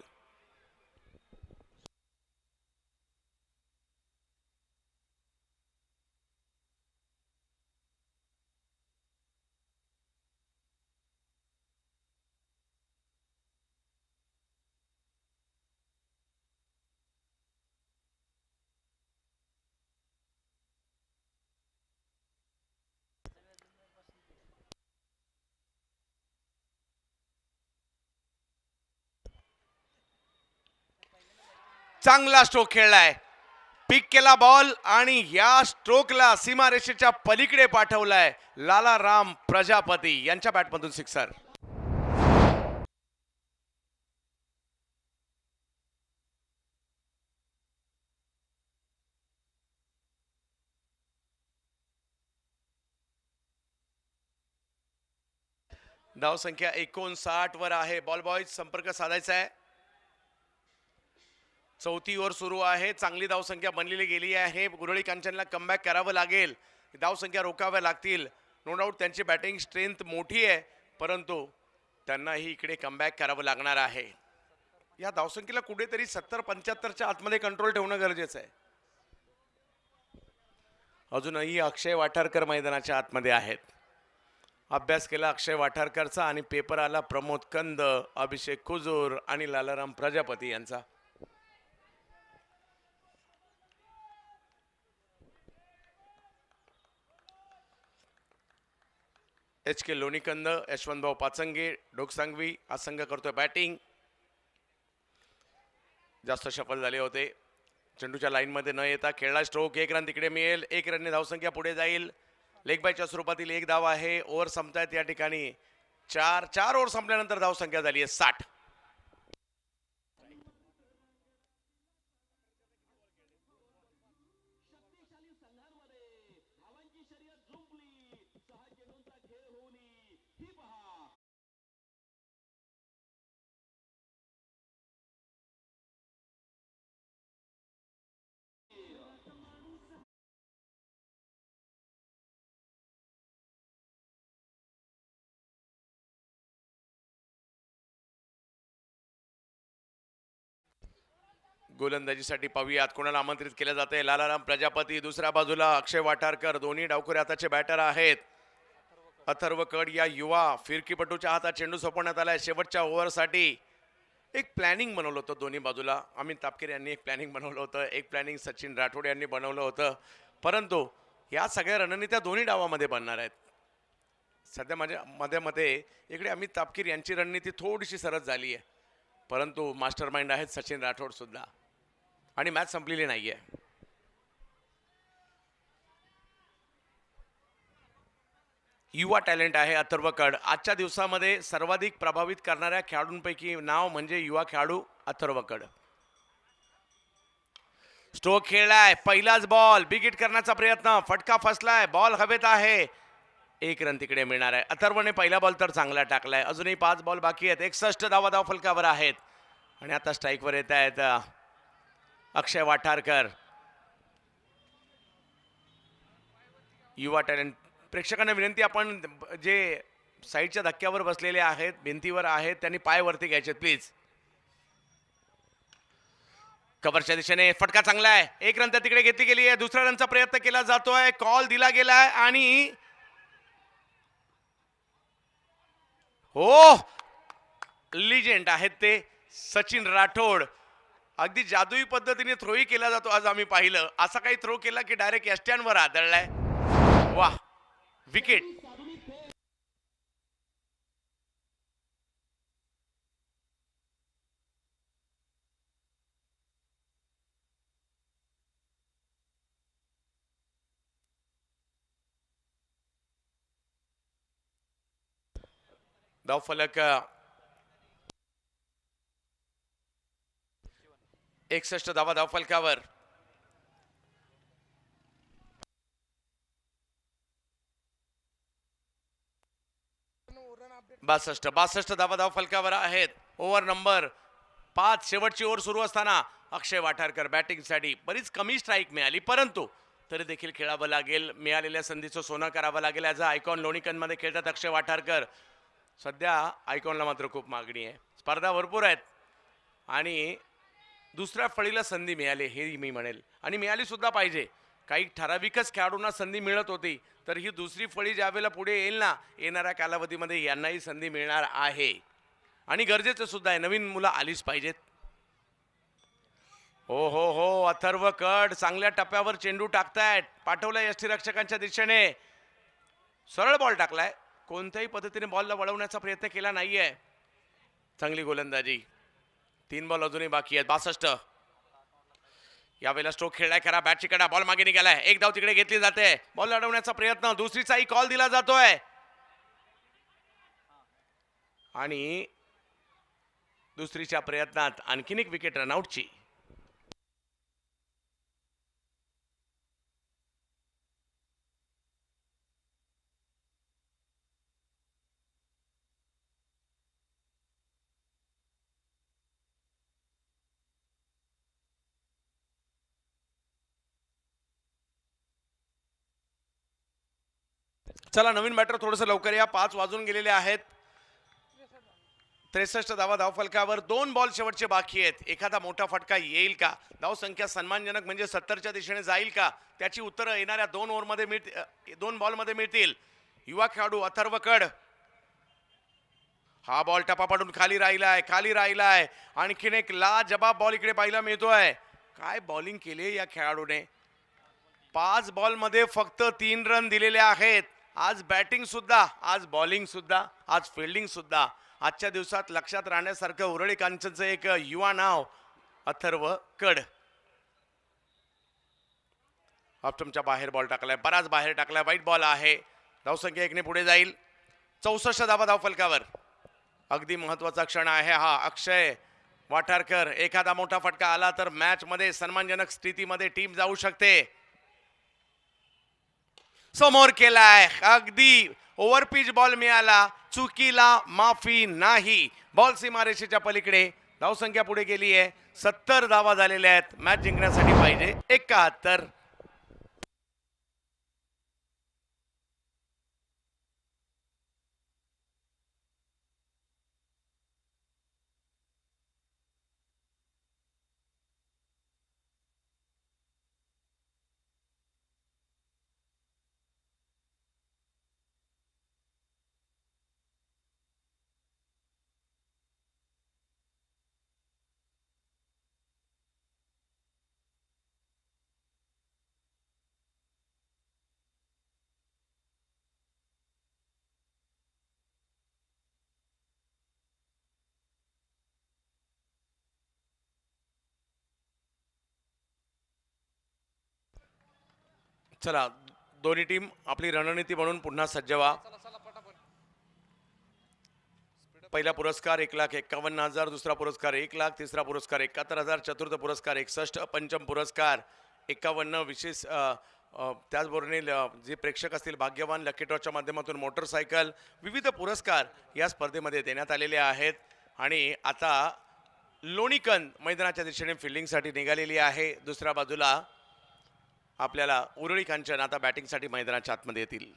चांगला स्ट्रोक खेळलाय, पिक केला बॉल आणि या स्ट्रोकला सीमारेषेच्या पलीकडे पाठवलाय. लालाराम प्रजापती यांच्या बॅटमधून सिक्सर. धावसंख्या 59 वर आहे. बॉल बॉयज संपर्क साधायचा आहे. 4थी ओव्हर सुरू आहे. चांगली धावसंख्या बनलेली गेली आहे. गुरळी कांचनला कमबॅक करावं लागेल. धावसंख्या रोखाव्या लागतील. नो डाऊट त्यांची बॅटिंग स्ट्रेंथ मोठी आहे, परंतु त्यांनाही इकडे कमबॅक करावं लागणार आहे. या धावसंख्येला कुठेतरी 70-75च्या आतमध्ये कंट्रोल ठेवणं गरजेचं आहे. अजूनही अक्षय वाठारकर मैदानाच्या आतमध्ये आहेत. अभ्यास केला अक्षय वाठारकरचा आणि पेपर आला प्रमोद कंद, अभिषेक कुजूर आणि लालाराम प्रजापती यांचा. एच के लोणीकंद, यशवंतभाऊ पाचंगे, डोकसांगवी हा संघ करतोय बॅटिंग. जास्त सफल झाले होते. चेंडूच्या लाईनमध्ये न येता खेळला स्ट्रोक. 1 रन तिकडे मिळेल. 1 रनने धावसंख्या पुढे जाईल. लेग बायच्या स्वरूपातील एक धाव आहे. ओव्हर संपतायत या ठिकाणी. चार ओव्हर संपल्यानंतर धाव संख्या झाली आहे 60. गोलंदाजीसाठी पाहूयात कोणाला आमंत्रित केलं जाते. लालाराम प्रजापती दुसऱ्या बाजूला अक्षय वाठारकर, दोन्ही डावखुरे हाताचे बॅटर आहेत. अथर्व कड या युवा फिरकीपटूच्या हातात चेंडू सोपवण्यात आलाय शेवटच्या ओव्हरसाठी. एक प्लॅनिंग बनवलं होतं दोन्ही बाजूला. अमित तापकीर यांनी एक प्लॅनिंग बनवलं होतं, एक प्लॅनिंग सचिन राठोड यांनी बनवलं होतं, परंतु या सगळ्या रणनीत्या दोन्ही डावामध्ये बनणार आहेत. सध्या माझ्या मते इकडे अमित तापकीर यांची रणनीती थोडीशी सरस झाली आहे, परंतु मास्टर माइंड आहेत सचिन राठोड सुद्धा, आणि मॅच संपलेली नाहीये. युवा टॅलेंट आहे अथर्व कड. आजच्या दिवसामध्ये सर्वाधिक प्रभावित करणाऱ्या खेळाडूंपैकी नाव म्हणजे युवा खेळाडू अथर्व कड. स्ट्रोक खेळलाय, पहिलाच बॉल, बिग हिट करण्याचा प्रयत्न, फटका फसलाय, बॉल हवेत आहे, 1 रन तिकडे मिळणार आहे. अथर्वने पहिला बॉल तर चांगला टाकलाय, अजूनही 5 बॉल बाकी आहेत. 61 धावा फलकावर आहेत आणि आता स्ट्राईकवर येत आहेत अक्षय वाठारकर. युवा टॅलेंट प्रेक्षकांना विनंती, आपण जे साईडच्या धक्क्यावर बसलेले आहेत, भिंतीवर आहेत, त्यांनी पाय वरती घ्यायचे प्लीज. कव्हरच्या दिशेने फटका चांगला आहे, 1 रन तिकडे घेतली गेली आहे. दुसऱ्या रनचा प्रयत्न केला जातोय, कॉल दिला गेलाय आणि हो, लिजेंड आहेत ते सचिन राठोड. अगदी जादुई पद्धतीने थ्रोही केला जातो. आज आम्ही पाहिलं असा काही थ्रो केला की डायरेक्ट यष्ट्यांवर आदळलाय. वाह, विकेट. धावफलक 61 धावा धावफलकावर. बासष्ट धावा धावफलकावर आहेत. ओव्हर नंबर 5, शेवटची ओव्हर सुरू असताना अक्षय वाठारकर बॅटिंगसाठी. बरीच कमी स्ट्राईक मिळाली, परंतु तरी देखील खेळावं लागेल. मिळालेल्या संधीचं सोनं करावं लागेल. ॲज अ आयकॉन लोणीकनमध्ये खेळतात अक्षय वाठारकर. सध्या आयकॉनला मात्र खूप मागणी आहे, स्पर्धा भरपूर आहेत आणि दुसऱ्या फळीला संधी मिळाली हे मी म्हणेल, आणि मिळाली सुद्धा पाहिजे. काही ठराविकच खेळाडूंना संधी मिळत होती, तर ही दुसरी फळी ज्यावेळेला पुढे येईल ना, येणाऱ्या कालावधीमध्ये यांनाही संधी मिळणार आहे आणि गरजेचं सुद्धा आहे. नवीन मुलं आलीच पाहिजेत. हो हो हो, अथर्व कड चांगल्या टप्प्यावर चेंडू टाकतायत. पाठवलाय यष्टीरक्षकांच्या दिशेने, सरळ बॉल टाकलाय, कोणत्याही पद्धतीने बॉलला वळवण्याचा प्रयत्न केला नाहीये. चांगली गोलंदाजी. 3 बॉल अजूनही बाकी आहेत. 62. यावेळेला स्ट्रोक खेळलाय खरा, बॅटची कडा, बॉल मागे निघालाय, 1 धाव तिकडे घेतली जाते. बॉल अडवण्याचा प्रयत्न, दुसरीचाही कॉल दिला जातोय आणि दुसरीच्या प्रयत्नात आणखीन एक विकेट रनआउटची. चला नवीन बॅटर थोडंसं लवकर या, 5 वाजून गेलेले आहेत. 63 धावा धावफलकावर. 2 बॉल शेवटचे बाकी आहेत. एखादा मोठा फटका येईल का? धावसंख्या सन्मानजनक म्हणजे 70च्या दिशेने जाईल का? त्याची उत्तरं येणाऱ्या 2 ओव्हरमध्ये मिळतील, 2 बॉलमध्ये मिळतील. युवा खेळाडू अथर्व कड. हा बॉल टपा पडून खाली राहिलाय. आणखीन एक लाजबाब बॉल इकडे पाहायला मिळतोय. काय बॉलिंग केली या खेळाडूने. 5 बॉलमध्ये फक्त 3 रन दिलेले आहेत. आज बॅटिंग सुद्धा, आज बॉलिंग सुद्धा, आज फिल्डिंग सुद्धा. आजच्या दिवसात लक्षात राहण्यासारखं उरळी कांचनचं एक युवा नाव अथर्व कड. ऑप्टमच्या बाहेर बॉल टाकलाय, बराच बाहेर टाकलाय, वाईट बॉल आहे. धावसंख्या 1 ने पुढे जाईल. 64 धावा धावफलकावर. अगदी महत्वाचा क्षण आहे हा. अक्षय वाठारकर, एखादा मोठा फटका आला तर मॅच मध्ये सन्मानजनक स्थितीमध्ये टीम जाऊ शकते. समोर केलाय, अगदी ओव्हरपिच बॉल मिळाला, चुकीला माफी नाही. बॉल सीमारेषेच्या पलीकडे. धावसंख्या पुढे गेली आहे. 70 धावा झालेल्या आहेत. मॅच जिंकण्यासाठी पाहिजे 71. चला, दोन्ही टीम आपली रणनीती म्हणून पुन्हा सज्ज व्हा. पहिला पुरस्कार 1,51,000, दुसरा पुरस्कार 1,00,000, तिसरा पुरस्कार 71,000, चतुर्थ पुरस्कार 61, पंचम पुरस्कार 51. विशेष त्याचबरोबर जे प्रेक्षक असतील भाग्यवान लकी ड्रॉच्या माध्यमातून मोटरसायकल, विविध पुरस्कार या स्पर्धेमध्ये देण्यात आलेले आहेत. आणि आता लोणीकंद मैदानाच्या दिशेने फिल्डिंगसाठी निघालेली आहे. दुसऱ्या बाजूला आपल्याला उरळी कांचन आता बॅटिंगसाठी मैदानाच्या आतमध्ये येतील.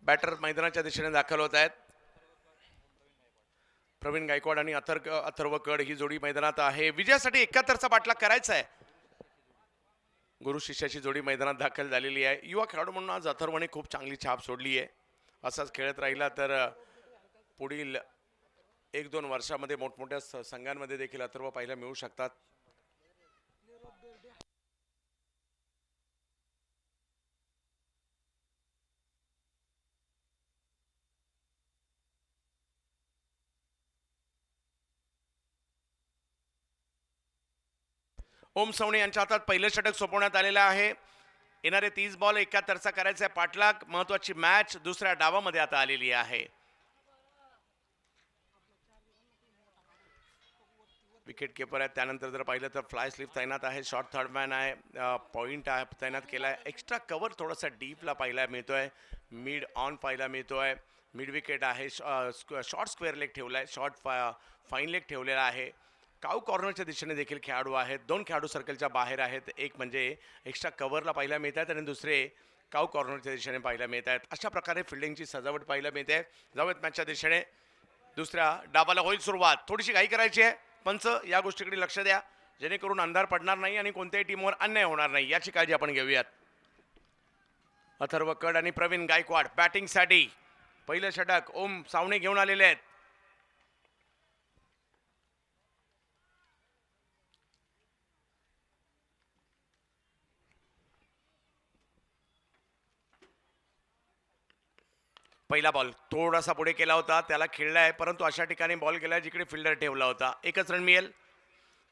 बॅटर मैदानाच्या दिशेने दाखल होत आहेत. प्रवीण गायकवाड आणि अथर्व कड ही जोडी मैदानात आहे. विजयासाठी 71चा पाठलाग करायचा आहे. गुरु शिष्याची जोडी मैदानात दाखल झालेली आहे. युवा खेळाडू म्हणून आज अथर्वने खूप चांगली छाप सोडली आहे. असाच खेळत राहिला तर पुढील 1-2 वर्षामध्ये मोठमोठ्या संघांमध्ये देखील अथर्व पाहायला मिळू शकतात. ओम सवणे यांच्या हातात पहिलं षटक सोपवण्यात आलेलं आहे. येणारे 30 बॉल 71चा करायचा पाठलाग. महत्वाची मॅच दुसऱ्या डावामध्ये आता आलेली आहे. विकेट किपर आहेत. त्यानंतर जर पाहिलं तर फ्लाय स्लिप तैनात आहे. शॉर्ट थर्ड मॅन आहे. पॉइंट तैनात केलाय. एक्स्ट्रा कव्हर थोडासा डीपला पाहायला मिळतोय. मिड ऑन पाहायला मिळतोय. मिड विकेट आहे. शॉर्ट स्क्वेअर लेग ठेवलाय. शॉर्ट फाईन लेग ठेवलेला आहे. काऊ कॉर्नरच्या दिशेने देखील खेळाडू आहेत. 2 खेळाडू सर्कलच्या बाहेर आहेत. एक म्हणजे एक्स्ट्रा कव्हरला पाहायला मिळत आहेत आणि दुसरे काऊ कॉर्नरच्या दिशेने पाहायला मिळत आहेत. अशा प्रकारे फिल्डिंगची सजावट पाहायला मिळते. जाऊयात मॅचच्या दिशेने. दुसऱ्या डावाला होईल सुरुवात. थोडीशी घाई करायची आहे. पंच या गोष्टीकडे लक्ष द्या जेणेकरून अंधार पडणार नाही आणि कोणत्याही टीमवर अन्याय होणार नाही याची काळजी आपण घेऊयात. अथर्व कड आणि प्रवीण गायकवाड बॅटिंगसाठी. पहिलं षटक ओम सावणे घेऊन आलेले आहेत. पहिला बॉल थोडासा पुढे केला होता, त्याला खेळलाय, परंतु अशा ठिकाणी बॉल गेलाय जिकडे फिल्डर ठेवला होता. एकच रन मिळेल.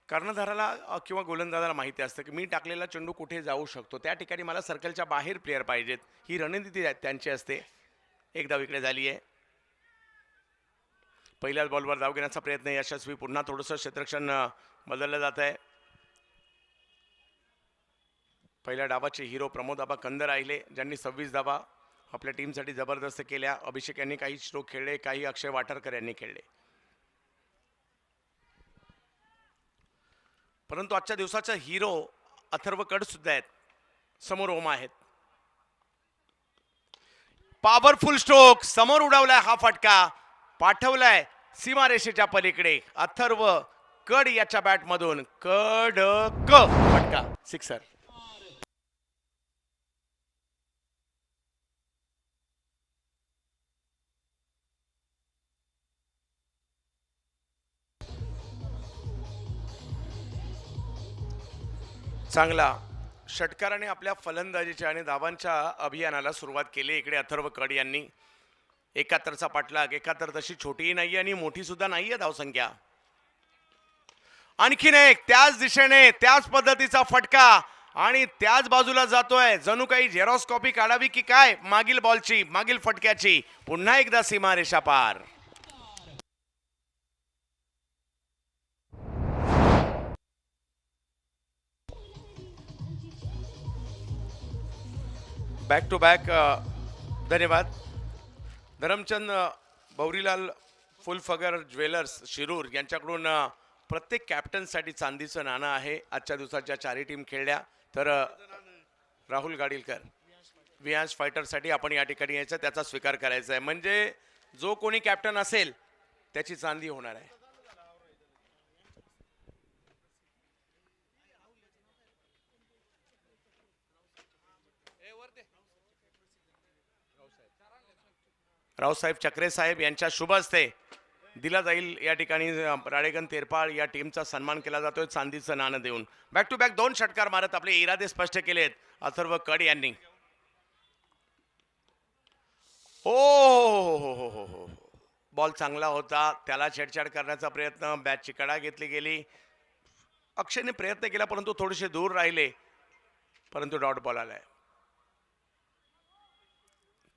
कर्णधाराला किंवा गोलंदाजाला माहिती असतं की मी टाकलेला चेंडू कुठे जाऊ शकतो, त्या ठिकाणी मला सर्कलच्या बाहेर प्लेयर पाहिजेत, ही रणनीती त्यांची असते. एक धाव इकडे झाली आहे. पहिल्याच बॉलवर धाव घेण्याचा प्रयत्न यशस्वी. पुन्हा थोडंसं क्षेत्ररक्षण बदललं जात आहे. पहिल्या डावाचे हिरो प्रमोद आबा कंद राहिले, ज्यांनी 26 धावा आपल्या टीमसाठी जबरदस्त केल्या. अभिषेक यांनी काही स्ट्रोक खेळले, काही अक्षय वाटरकर यांनी खेळले. परंतु आजच्या दिवसाचा हिरो अथर्व कड सुद्धा आहेत. समोर ओम आहेत. पॉवरफुल स्ट्रोक समोर उडवलाय, हा फटका पाठवलाय सीमारेषेच्या पलीकडे. अथर्व कड याच्या बॅट मधून कडक फटका, सिक्सर. चांगला षटकाराने आपल्या फलंदाजीच्या आणि धावांच्या अभियानाला सुरुवात केली. इकडे अथर्व कड यांनी 71चा पाठलाग. 71 तशी छोटीही नाहीये आणि मोठी सुद्धा नाहीये धावसंख्या. आणखीन एक त्याच दिशेने त्याच पद्धतीचा फटका आणि त्याच बाजूला जातोय. जणू काही झेरॉक्स कॉपी काढावी की काय मागील बॉलची, मागील फटक्याची. पुन्हा एकदा सीमारेषा पार. Back to back. धन्यवाद. धरमचंद बौरीलाल फुलफगर ज्वेलर्स शिरूर यांच्याकडून प्रत्येक कॅप्टनसाठी चांदीचं नाणं आहे. आजच्या दिवसाच्या चारही टीम खेळल्या. तर राहुल गाडीलकर विहांश फायटरसाठी आपण या ठिकाणी यायचं, त्याचा स्वीकार करायचा आहे. म्हणजे जो कोणी कॅप्टन असेल त्याची चांदी होणार आहे. रावसाहेब चक्रे साहेब यांच्या शुभ हस्ते दिला जाईल या ठिकाणी राळेगण तेरपाळ या टीमचा सन्मान केला जातोय चांदीचं नाणं देऊन. बॅक टू बॅक 2 षटकार मारत आपले इरादे स्पष्ट केलेत अथर्व कड यांनी. हो हो हो हो हो हो, बॉल चांगला होता, त्याला छेडछाड करण्याचा प्रयत्न, बॅटची कडा घेतली गेली. अक्षयने प्रयत्न केला परंतु थोडेसे दूर राहिले, परंतु डॉट बॉल आलाय.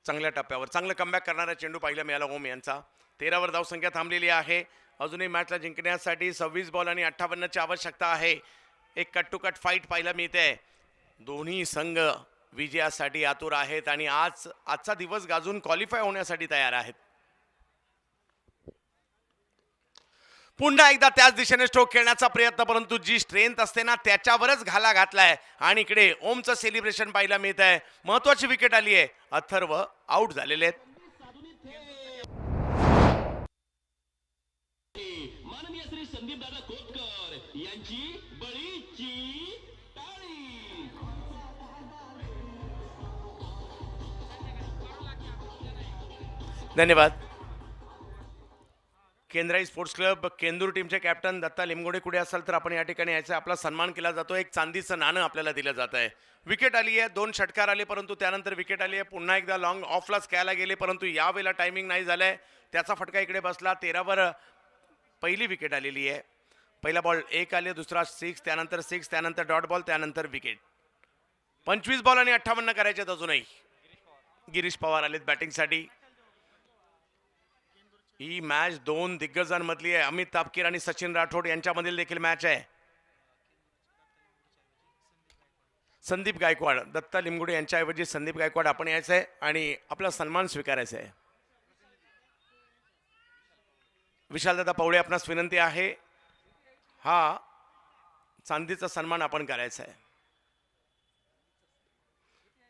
चांगल्या टप्प्यावर चांगलं कमबॅक करणारा चेंडू पाहायला मिळाला ओम यांचा. 13वर धावसंख्या थांबलेली आहे. अजूनही मॅचला जिंकण्यासाठी 26 बॉल आणि 58ची आवश्यकता आहे. एक कट टू कट फाईट पाहायला मिळते. दोन्ही संघ विजयासाठी आतुर आहेत आणि आजचा दिवस गाजून क्वालिफाय होण्यासाठी तयार आहेत. पुन्हा एकदा त्याच दिशेने स्ट्रोक खेळण्याचा प्रयत्न, परंतु जी स्ट्रेंथ असते ना त्याच्यावरच घाला घातलाय. आणि इकडे ओमचं सेलिब्रेशन पाहायला मिळत आहे. महत्वाची विकेट आली आहे. अथर्व आउट झालेले आहेत. माननीय श्री संदीप दादा कोतकर यांची बळीची टाळी. धन्यवाद. केंद्राई स्पोर्ट्स क्लब केंदूर टीमचे कॅप्टन दत्ता लिमगोडे कुठे असाल तर आपण या ठिकाणी यायचं, आपला सन्मान केला जातो. एक चांदीचं नाणं आपल्याला दिलं जात आहे. विकेट आली आहे. 2 षटकार आले परंतु त्यानंतर विकेट आली आहे. पुन्हा एकदा लॉंग ऑफलाच खेळायला गेले परंतु यावेळेला टायमिंग नाही झालंय. त्याचा फटका इकडे बसला. 13वर पहिली विकेट आलेली आहे. पहिला बॉल 1 आले, दुसरा 6, त्यानंतर 6, त्यानंतर डॉट बॉल, त्यानंतर विकेट. 25 बॉल आणि 58 करायचे अजूनही. गिरीश पवार आलेत बॅटिंगसाठी. ही मॅच 2 दिग्गजांमधली आहे. अमित तापकीर आणि सचिन राठोड यांच्यामधील देखील मॅच आहे. संदीप गायकवाड, दत्ता लिमगुडे यांच्याऐवजी संदीप गायकवाड आपण यायचं आहे आणि आपला सन्मान स्वीकारायचा आहे. विशालदादा पवळे आपणास विनंती आहे, हा चांदीचा सन्मान आपण करायचा आहे.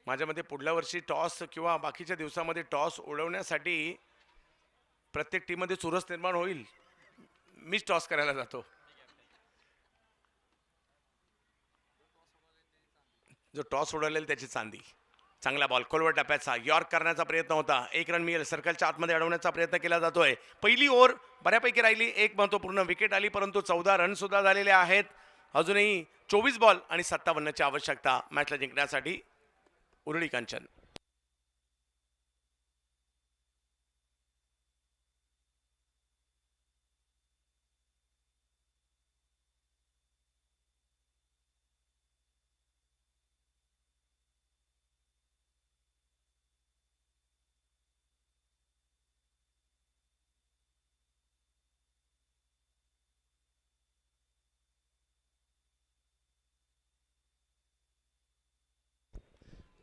माझ्या मते पुढल्या वर्षी टॉस किंवा बाकीच्या दिवसामध्ये टॉस उडवण्यासाठी प्रत्येक टीममध्ये चुरस निर्माण होईल. मीच टॉस करायला जातो. जो टॉस उडवलेला त्याची चांदी. चांगला बॉल खोलवर टप्प्याचा यॉर्क करण्याचा प्रयत्न होता. 1 रन मिळेल. सर्कलच्या आतमध्ये अडवण्याचा प्रयत्न केला जातोय. पहिली ओव्हर बऱ्यापैकी राहिली. एक महत्त्वपूर्ण विकेट आली परंतु 14 रन सुद्धा झालेले आहेत. अजूनही 24 बॉल आणि 57ची आवश्यकता मॅचला जिंकण्यासाठी. उरळी कांचन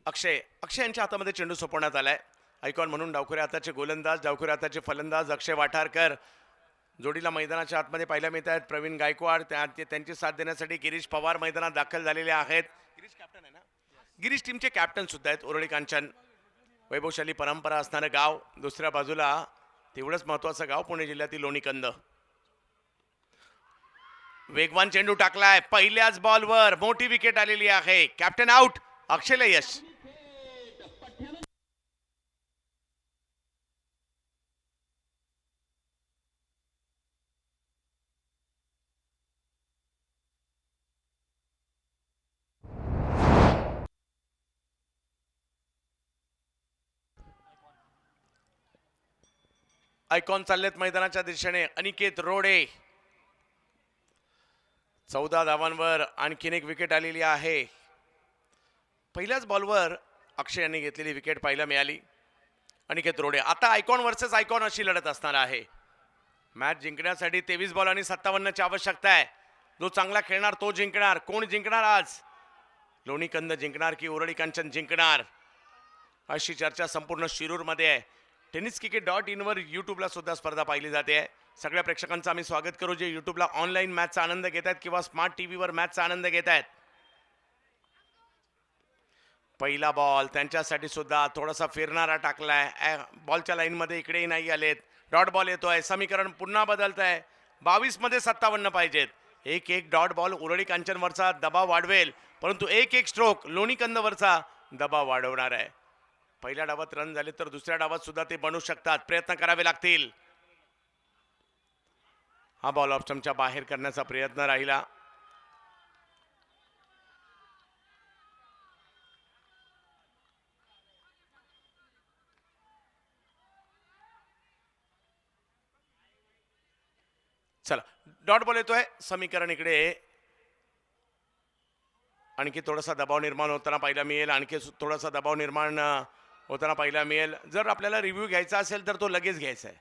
अक्षय यांच्या हातामध्ये चेंडू सोपवण्यात आलाय. आयकॉन म्हणून डावखुरे हाताचे गोलंदाज, डावखुरे हाताचे फलंदाज अक्षय वाठारकर. जोडीला मैदानाच्या आतमध्ये पाहायला मिळत आहेत प्रवीण गायकवाड. त्यांची साथ देण्यासाठी गिरीश पवार मैदानात दाखल झालेले आहेत. गिरीश कॅप्टन आहे ना, गिरीश टीमचे कॅप्टन सुद्धा आहेत. उरळी कांचन वैभवशाली परंपरा असणारं गाव, दुसऱ्या बाजूला तेवढंच महत्वाचं गाव पुणे जिल्ह्यातील लोणीकंद. वेगवान चेंडू टाकलाय, पहिल्याच बॉलवर मोठी विकेट आलेली आहे. कॅप्टन आउट, अक्षयला यश. आयकॉन चाललेत मैदानाच्या दिशेने. अनिकेत रोडे 14 धावांवर आणखीन एक विकेट आलेली आहे. पहिल्याच बॉलवर अक्षय यांनी घेतलेली विकेट पाहायला मिळाली. अनिकेत रोडे. आता आयकॉन वर्सेस आयकॉन अशी लढत असणार आहे. मॅच जिंकण्यासाठी 23 बॉल आणि 57ची आवश्यकता आहे. जो चांगला खेळणार तो जिंकणार. कोण जिंकणार आज? लोणीकंद जिंकणार की उरळी कांचन जिंकणार, अशी चर्चा संपूर्ण शिरूरमध्ये आहे. tenniscricket.in वर यूट्यूबला सुद्धा स्पर्धा पाहिली जाते. सगळ्या प्रेक्षकांचं आम्ही स्वागत करू जे यूट्यूबला ऑनलाईन मॅचचा आनंद घेत आहेत किंवा स्मार्ट टीव्हीवर मॅचचा आनंद घेत आहेत. पहिला बॉल त्यांच्यासाठी सुद्धा थोडासा फिरणारा टाकलाय. बॉलच्या लाईनमध्ये इकडेही नाही आलेत. डॉट बॉल येतोय. समीकरण पुन्हा बदलत आहे. 22 मध्ये 57 पाहिजेत. एक डॉट बॉल उरळी कांचनवरचा दबाव वाढवेल, परंतु एक स्ट्रोक लोणीकंदवरचा दबाव वाढवणार आहे. पहिल्या डावात रन झाले तर दुसऱ्या डावात सुद्धा ते बनू शकतात. प्रयत्न करावे लागतील. हा बॉल ऑफ स्टंपच्या बाहेर करण्याचा प्रयत्न राहिला. चला, डॉट बॉल येतोय. समीकरण इकडे आणखी थोडासा दबाव निर्माण होताना पाहायला मिळेल. आणखी थोडासा दबाव निर्माण होताना पाहायला मिळेल. जर आपल्याला रिव्ह्यू घ्यायचा असेल तर तो लगेच घ्यायचा आहे.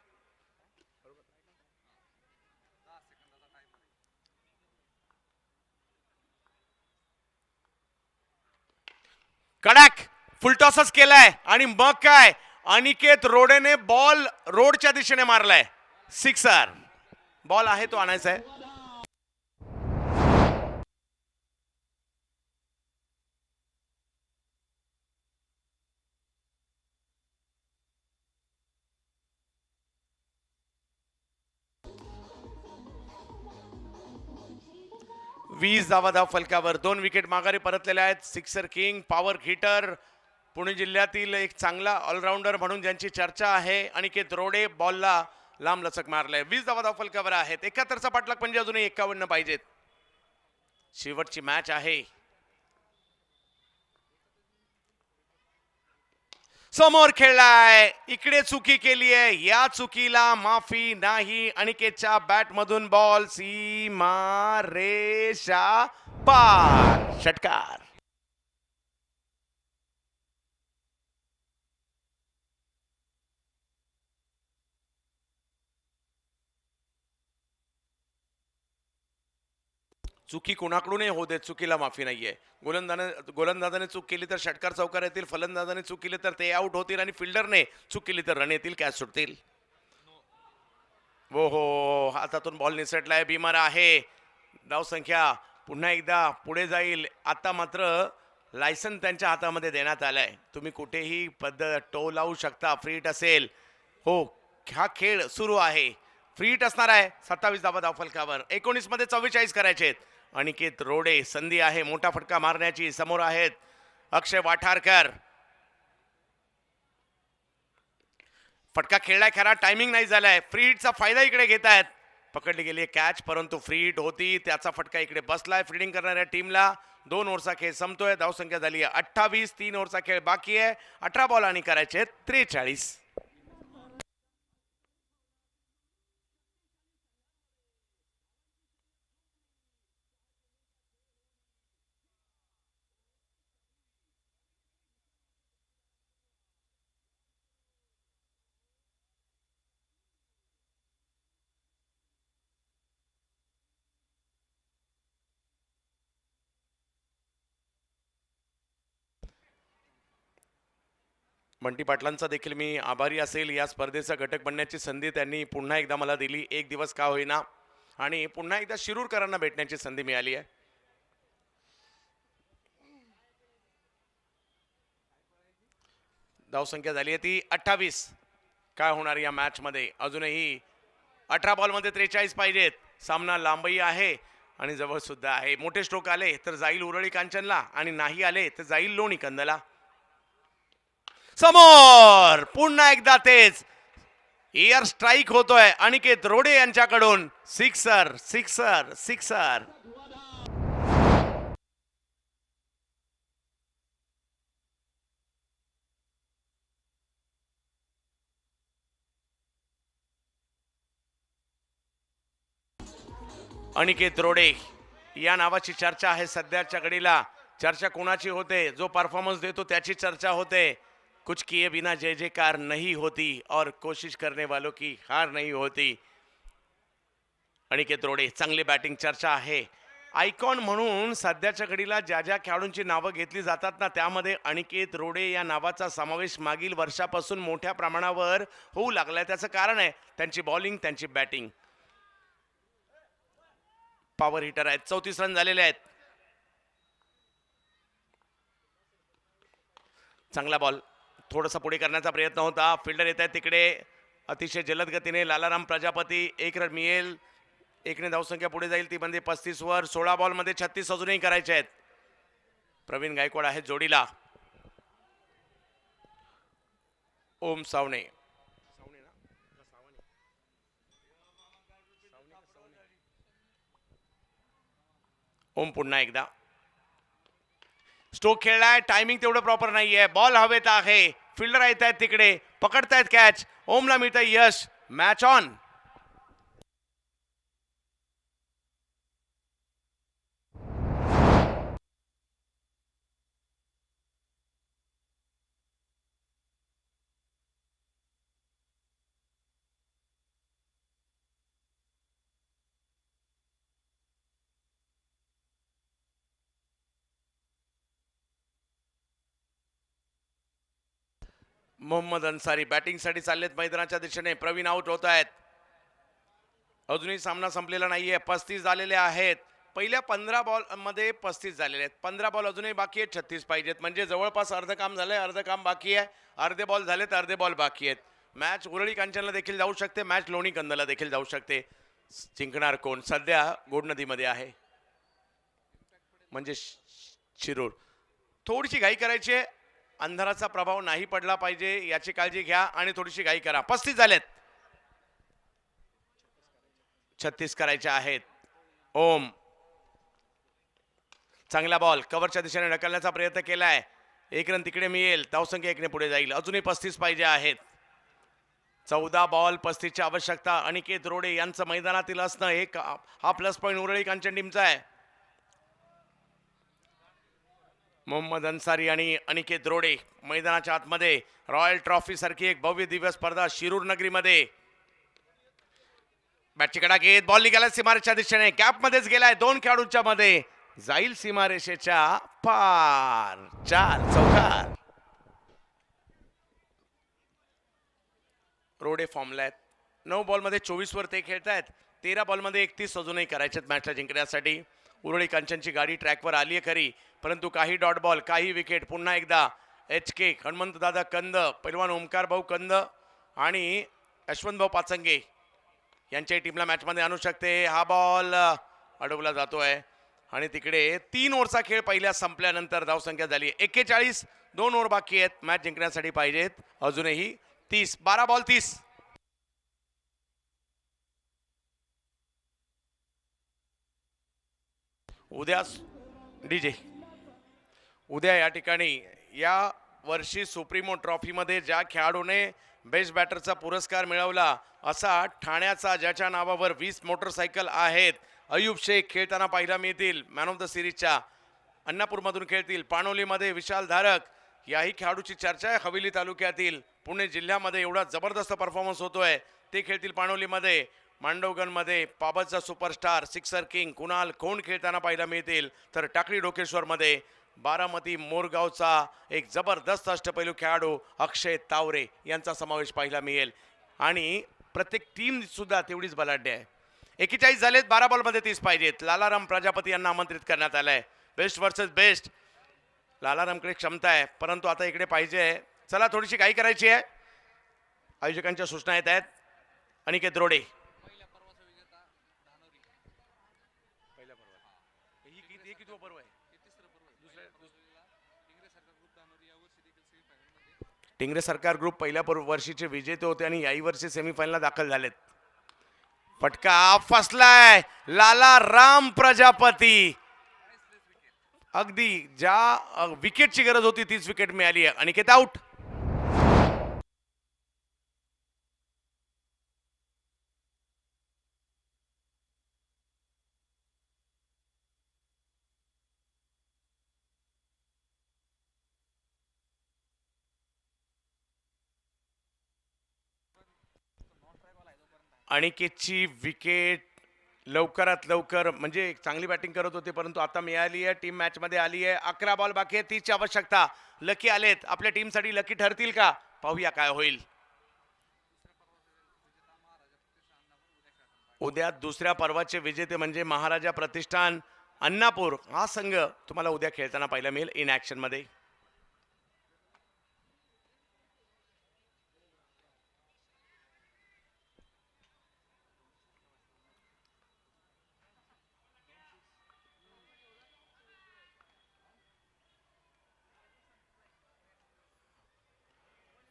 कडक फुलटॉसच केलाय आणि मग काय, अनिकेत रोडेने बॉल रोडच्या दिशेने मारलाय. सिक्सर. बॉल आहे तो आणायचा आहे. वीस धाव फलकावर 2 विकेट माघारी परतलेल्या आहेत. Sixer king, power hitter, Pune जिल्ह्यातील एक चांगला ऑलराऊंडर म्हणून ज्यांची चर्चा आहे अनिकेत रोडे बॉलला लांब लचक मारलाय. 20 धाव फलकावर आहेत. 71चा पाठलाग म्हणजे अजूनही 51 पाहिजेत. शेवटची मॅच आहे. समोर खेळलाय, इकडे चुकी केली आहे. या चुकीला माफी नाही. अनिकेतच्या बॅट मधून बॉल सीमा रेषा पार. षटकार. चुकी कोणाकडूनही होऊ देत, चुकीला माफी नाहीये. गोलंदाजाने चूक केली तर षटकार चौकार येतील. फलंदाजाने चूक केली तर ते आउट होतील आणि फिल्डरने चूक केली तर रन येतील, कॅच सुटतील. हो, हातातून बॉल निसटलाय. बिमर आहे. धाव संख्या पुन्हा एकदा पुढे जाईल. आता मात्र लायसन त्यांच्या हातामध्ये देण्यात आलंय. तुम्ही कुठेही टो लावू शकता. फ्री हिट असेल. हो, हा खेळ सुरू आहे. फ्री हिट असणार आहे. 27 धाव फलकावर. 19 मध्ये 44 करायचे आहेत. अनिकेत रोडे. संधी आहे मोठा फटका मारण्याची. समोर आहेत अक्षय वाठारकर. फटका खेळलाय खरा, टायमिंग नाही झालाय. फ्री हिटचा फायदा इकडे घेत आहेत. पकडली गेली कॅच, परंतु फ्री हिट होती. त्याचा फटका इकडे बसलाय फिल्डिंग करणाऱ्या टीमला. 2 ओव्हरचा खेळ संपतोय. धावसंख्या झाली आहे 28. 3 ओव्हरचा खेळ बाकी आहे. 18 बॉल आणि करायचे 43. बंटी पाटलांचा देखील मी आभारी असेल. या स्पर्धेचा घटक बनण्याची संधी त्यांनी पुन्हा एकदा मला दिली, एक दिवस का होईना, आणि पुन्हा एकदा शिरूरकरांना भेटण्याची संधी मिळाली आहे. धावसंख्या झाली आहे ती 28. काय होणार या मॅच मध्ये? अजूनही 18 बॉलमध्ये 43 पाहिजेत. सामना लांबही आहे आणि जवळ सुद्धा आहे. मोठे स्ट्रोक आले तर जाईल उरळी कांचनला आणि नाही आले तर जाईल लोणी कंदला. समोर पुन्हा एकदा तेच एअर स्ट्राईक होतोय अनिकेत रोडे यांच्याकडून. Sixer sixer sixer. Aniket Rode या नावाची चर्चा आहे सध्याच्या घडीला. चर्चा कोणाची होते? जो परफॉर्मन्स देतो त्याची चर्चा होते. कुछ किए बिना जय जयकार नहीं होती और कोशिश करने वालों की हार नहीं होती. अनिकेत रोडे चांगली बॅटिंग चर्चा आहे. आयकॉन म्हणून सध्याच्या घडीला ज्या ज्या खेळाडूंची नावं घेतली जातात ना, त्यामध्ये अनिकेत रोडे या नावाचा समावेश मागील वर्षापासून मोठ्या प्रमाणावर होऊ लागलाय. त्याचं कारण आहे त्यांची बॉलिंग, त्यांची बॅटिंग. पॉवर हिटर आहेत. 34 रन झालेले आहेत. चांगला बॉल थोडासा पुढे करण्याचा प्रयत्न होता. फिल्डर येत आहेत तिकडे अतिशय जलद गतीने. लालाराम प्रजापती. 1 रन मिळेल. 1ने धावसंख्या पुढे जाईल ती म्हणजे 35 वर. 16 बॉलमध्ये 36 अजूनही करायचे आहेत. प्रवीण गायकवाड आहेत जोडीला. ओम सावणे. ओम पुन्हा एकदा स्ट्रोक खेळलाय. टायमिंग तेवढं प्रॉपर नाहीये. बॉल हवेत आहे. फिल्डर येत आहेत तिकडे, पकडतायत कॅच. ओमला मिळतंय यश. Match on. मोहम्मद अन्सारी बॅटिंगसाठी चाललेत मैदानाच्या दिशेने. प्रवीण आउट होत आहेत. अजूनही सामना संपलेला नाहीये. 35 झालेले आहेत. पहिल्या 15 बॉल मध्ये 35 झालेले आहेत. 15 बॉल अजूनही बाकी आहेत. 36 पाहिजेत. म्हणजे जवळपास अर्ध काम झालंय, अर्ध काम बाकी आहे. अर्धे बॉल झालेत, अर्धे बॉल बाकी आहेत. मॅच उरळी कांचनला देखील जाऊ शकते. मॅच लोणी कंदला देखील जाऊ शकते. जिंकणार कोण? सध्या गोड नदीमध्ये आहे म्हणजे शिरूर. थोडीशी घाई करायची आहे. अंधाराचा प्रभाव नाही पडला पाहिजे याची काळजी घ्या आणि थोडीशी घाई करा. 35 झालेत. 36 करायचे आहेत. ओम चांगला बॉल कव्हरच्या दिशेने ढकलण्याचा प्रयत्न केलाय. 1 रन तिकडे मिळेल. धावसंख्या 1ने पुढे जाईल. अजूनही 35 पाहिजे आहेत. 14 बॉल 35ची आवश्यकता. अनिकेत रोडे यांचं मैदानातील असणं एक हा प्लस पॉईंट उरळी कांचन टीमचा आहे. मोहम्मद अन्सारी आणि अनिकेत रोडे मैदानाच्या आतमध्ये. रॉयल ट्रॉफी सारखी एक भव्य दिव्य स्पर्धा शिरूर नगरीमध्ये. बॅटची कडा घेत बॉल निघाला सीमारेषेच्या दिशेने. कॅप मध्येच गेलाय. 2 खेळाडूंच्या मध्ये जाईल सीमारेषेच्या पार. 4 चौकार. रोडे फॉर्मला आहेत. 9 बॉलमध्ये 24 वर ते खेळतायत. 13 बॉलमध्ये 31 अजूनही करायचे मॅचला जिंकण्यासाठी. उरळी कांचनची गाडी ट्रॅकवर आली आहे खरी, परंतु काही डॉट बॉल, काही विकेट. पुन्हा एकदा HK हनुमंतदादा कंद, पैलवान ओमकार भाऊ कंद आणि यशवंत भाऊ पाचंगे यांच्याही टीमला मॅचमध्ये आणू शकते. हा बॉल अडवला जातोय आणि तिकडे 3 ओव्हरचा खेळ पहिल्या संपल्यानंतर धावसंख्या झाली 41. 2 ओव्हर बाकी आहेत. मॅच जिंकण्यासाठी पाहिजेत अजूनही 30. 12 बॉल 30. उद्या डीजे उद्या या ठिकाणी या वर्षी सुप्रीमो ट्रॉफीमध्ये ज्या खेळाडूने बेस्ट बॅटरचा पुरस्कार मिळवला असा ठाण्याचा, ज्याच्या नावावर 20 मोटरसायकल आहेत, अयूब शेख खेळताना पाहायला मिळतील. मॅन ऑफ द सिरीजच्या अन्नापूरमधून खेळतील. पाणोलीमध्ये विशाल धारक याही खेळाडूची चर्चा आहे. हवेली तालुक्यातील पुणे जिल्ह्यामध्ये एवढा जबरदस्त परफॉर्मन्स होतोय, ते खेळतील पाणोलीमध्ये. मांडवगणमध्ये पाबतचा सुपरस्टार सिक्सर किंग कुणाल खोंड खेळताना पाहायला मिळतील. तर टाकळी डोकेश्वरमध्ये बारामती मोरगावचा एक जबरदस्त अष्टपैलू खेळाडू अक्षय तावरे यांचा समावेश पाहायला मिळेल आणि प्रत्येक टीम सुद्धा तेवढीच बलाढ्य आहे. 41 झालेत, 12 बॉलमध्ये 30 पाहिजेत. लालाराम प्रजापती यांना आमंत्रित करण्यात आलंय. Best versus best. लालारामकडे क्षमता आहे, परंतु आता इकडे पाहिजे. चला थोडीशी घाई करायची आहे. आयोजकांच्या सूचना येत आहेत. अनिकेत रोडे. टिंगरे सरकार ग्रुप पहिल्या वर्षीचे विजेते होते आणि याही वर्षी सेमीफायनलला दाखल झालेत. फटका फसलाय. लाला राम प्रजापती अगदी ज्या विकेटची गरज होती तीच विकेट मिळाली आहे. अनिकेत आउट. अनिकेतची विकेट लवकरात लवकर, म्हणजे एक चांगली बॅटिंग करत होते परंतु आता मिळाली आहे. टीम मॅच मध्ये आली आहे. 11 बॉल बाकी आहे. 30ची आवश्यकता. लकी आलेत. आपल्या टीमसाठी लकी ठरतील का? पाहूया काय होईल. उद्या दुसऱ्या पर्वाचे विजेते म्हणजे महाराजा प्रतिष्ठान अन्नापूर हा संघ तुम्हाला उद्या खेळताना पाहायला मिळेल इन ऍक्शन मध्ये.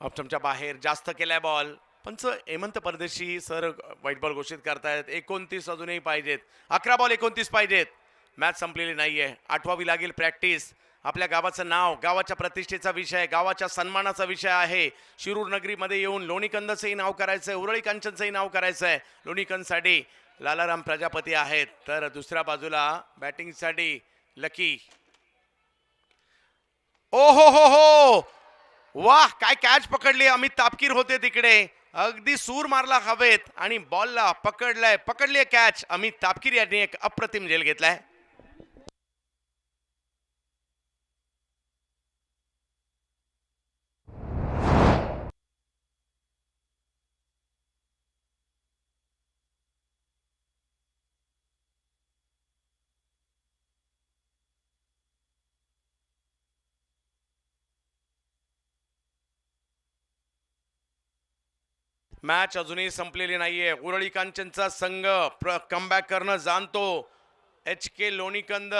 ऑप्शनच्या बाहेर जास्त केलाय बॉल. पंच हेमंत परदेशी सर व्हाईट बॉल घोषित करतायत. 29 अजूनही पाहिजेत. 11 बॉल 29 पाहिजेत. मॅच संपलेली नाहीये. आठवावी लागेल प्रॅक्टिस. आपल्या गावाचं नाव, गावाच्या प्रतिष्ठेचा विषय, गावाच्या सन्मानाचा विषय आहे. शिरूर नगरीमध्ये येऊन लोणीकंदचंही नाव करायचंय, उरळी कांचनचंही नाव करायचंय. लोणीकंदसाठी लालाराम प्रजापती आहेत, तर दुसऱ्या बाजूला बॅटिंगसाठी लकी. ओ हो हो हो, वाह काय कॅच पकडली. अमित तापकीर होते तिकडे, अगदी सूर मारला हवेत आणि बॉलला पकडली कॅच. अमित तापकीर यांनी एक अप्रतिम झेल घेतलाय. मॅच अजूनही संपलेली नाहीये. उरळी कांचनचा संघ कमबॅक करणं जाणतो. HK लोणीकंद,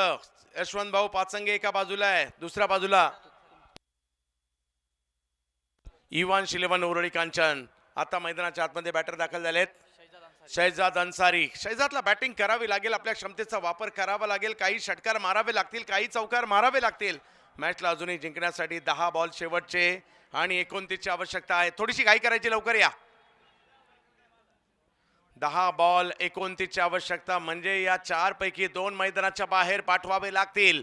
यशवंत भाऊ पाचंगे एका बाजूला आहे, दुसऱ्या बाजूला इवान शिलेवन उरळी कांचन. आता मैदानाच्या आतमध्ये बॅटर दाखल झालेत. शहजाद अन्सारी. शहजादला बॅटिंग करावी लागेल, आपल्या क्षमतेचा वापर करावा लागेल. काही षटकार मारावे लागतील, काही चौकार मारावे लागतील. मॅचला अजूनही जिंकण्यासाठी 10 बॉल शेवटचे आणि 29ची आवश्यकता आहे. थोडीशी घाई करायची, लवकर या. 10 बॉल 29ची आवश्यकता, म्हणजे या 4 पैकी 2 मैदानाच्या बाहेर पाठवावे लागतील.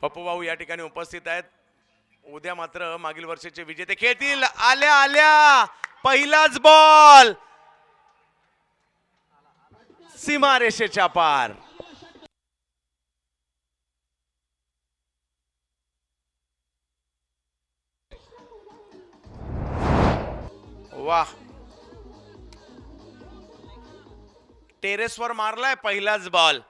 पप्पू भाऊ या ठिकाणी उपस्थित आहेत. उद्या मात्र मागील वर्षीचे विजेते खेळतील. आल्या आल्या पहिलाच बॉल सीमारेषेच्या पार. वाह, टेरेसवर मारलाय पहिलाच बॉल.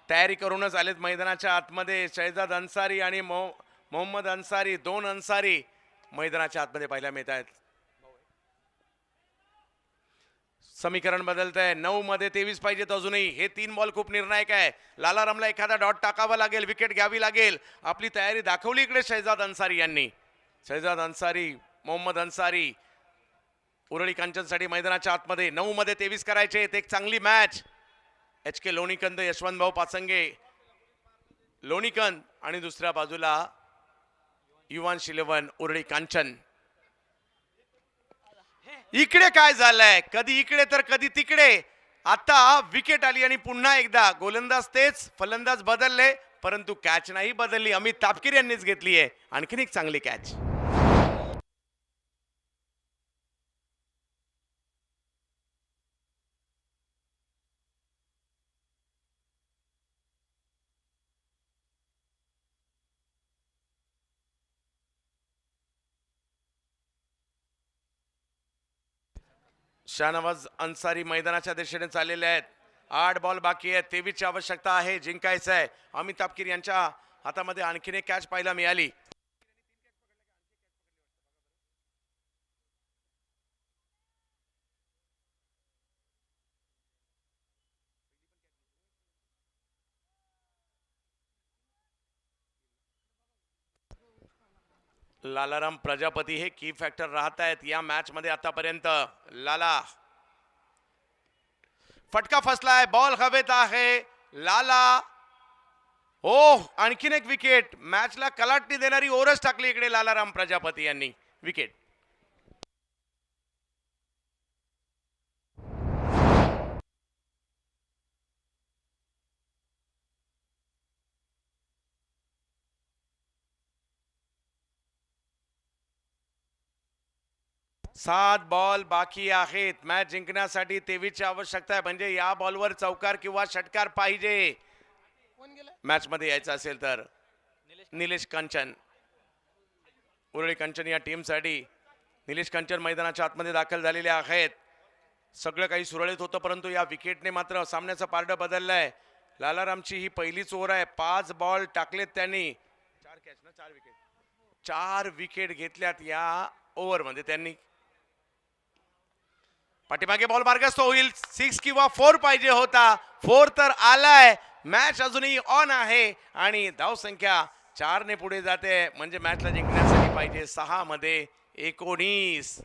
तयारी करूनच आलेत मैदानाच्या आतमध्ये. शहजाद अन्सारी आणि मोहम्मद अन्सारी, 2 अन्सारी मैदानाच्या आतमध्ये पाहायला मिळत आहेत. समीकरण बदलत आहे. 9 मध्ये 23 पाहिजेत अजूनही. हे 3 बॉल खूप निर्णायक आहे. लालारामला एखादा डॉट टाकावा लागेल, विकेट घ्यावी लागेल. आपली तयारी दाखवली इकडे शहजाद अन्सारी यांनी. शहजाद अन्सारी, मोहम्मद अन्सारी उरळी कांचनसाठी मैदानाच्या आतमध्ये. 9 मध्ये 23 करायचे. एक चांगली मॅच. HK लोणीकंद, यशवंत भाऊ पाचंगे लोणीकंद आणि दुसऱ्या बाजूला युवान शिलेवन उरळी कांचन. इकडे काय झालंय, कधी इकडे तर कधी तिकडे. आता विकेट आली आणि पुन्हा एकदा गोलंदाज तेच, फलंदाज बदलले, परंतु कॅच नाही बदलली. अमित तापकीर यांनीच घेतली आहे. आणखीन एक चांगली कॅच. शाहनवाज अन्सारी मैदानाच्या दिशेने चाललेले आहेत. 8 बॉल बाकी आहेत. 23 ची आवश्यकता आहे. जिंकायचं आहे. अमित तापकीर यांच्या हातामध्ये आणखीन एक कॅच पाहायला मिळाली. लालाराम प्रजापती हे की फॅक्टर राहत आहेत या मॅच मध्ये आतापर्यंत. लाला फटका फसलाय. बॉल हवेत आहे. लाला आणखीन एक विकेट. मॅचला कलाटणी देणारी ओरच टाकली इकडे लालाराम प्रजापती यांनी. विकेट. सात बॉल बाकी आहेत. मॅच जिंकण्यासाठी 23 ची आवश्यकता आहे. म्हणजे या बॉलवर चौकार किंवा षटकार पाहिजे मॅच मध्ये यायचं असेल तर. निलेश कांचन, उरळी कांचन या टीमसाठी. निलेश कांचन मैदानाच्या आतमध्ये दाखल झालेले आहेत. सगळं काही सुरळीत होतं परंतु या विकेटने मात्र सामन्याचं पारडं बदललंय. लालारामची ही पहिलीच ओव्हर आहे. 5 बॉल टाकलेत त्यांनी. 4 विकेट घेतल्यात या ओव्हर मध्ये त्यांनी. पाठीमागे बॉल मार्गस्थ होईल. 6 किंवा 4 पाहिजे होता. 4 तर आलाय. मॅच अजूनही ऑन आहे आणि धावसंख्या 4 ने पुढे जाते. म्हणजे मॅचला जिंकण्यासाठी पाहिजे 6 मध्ये 19.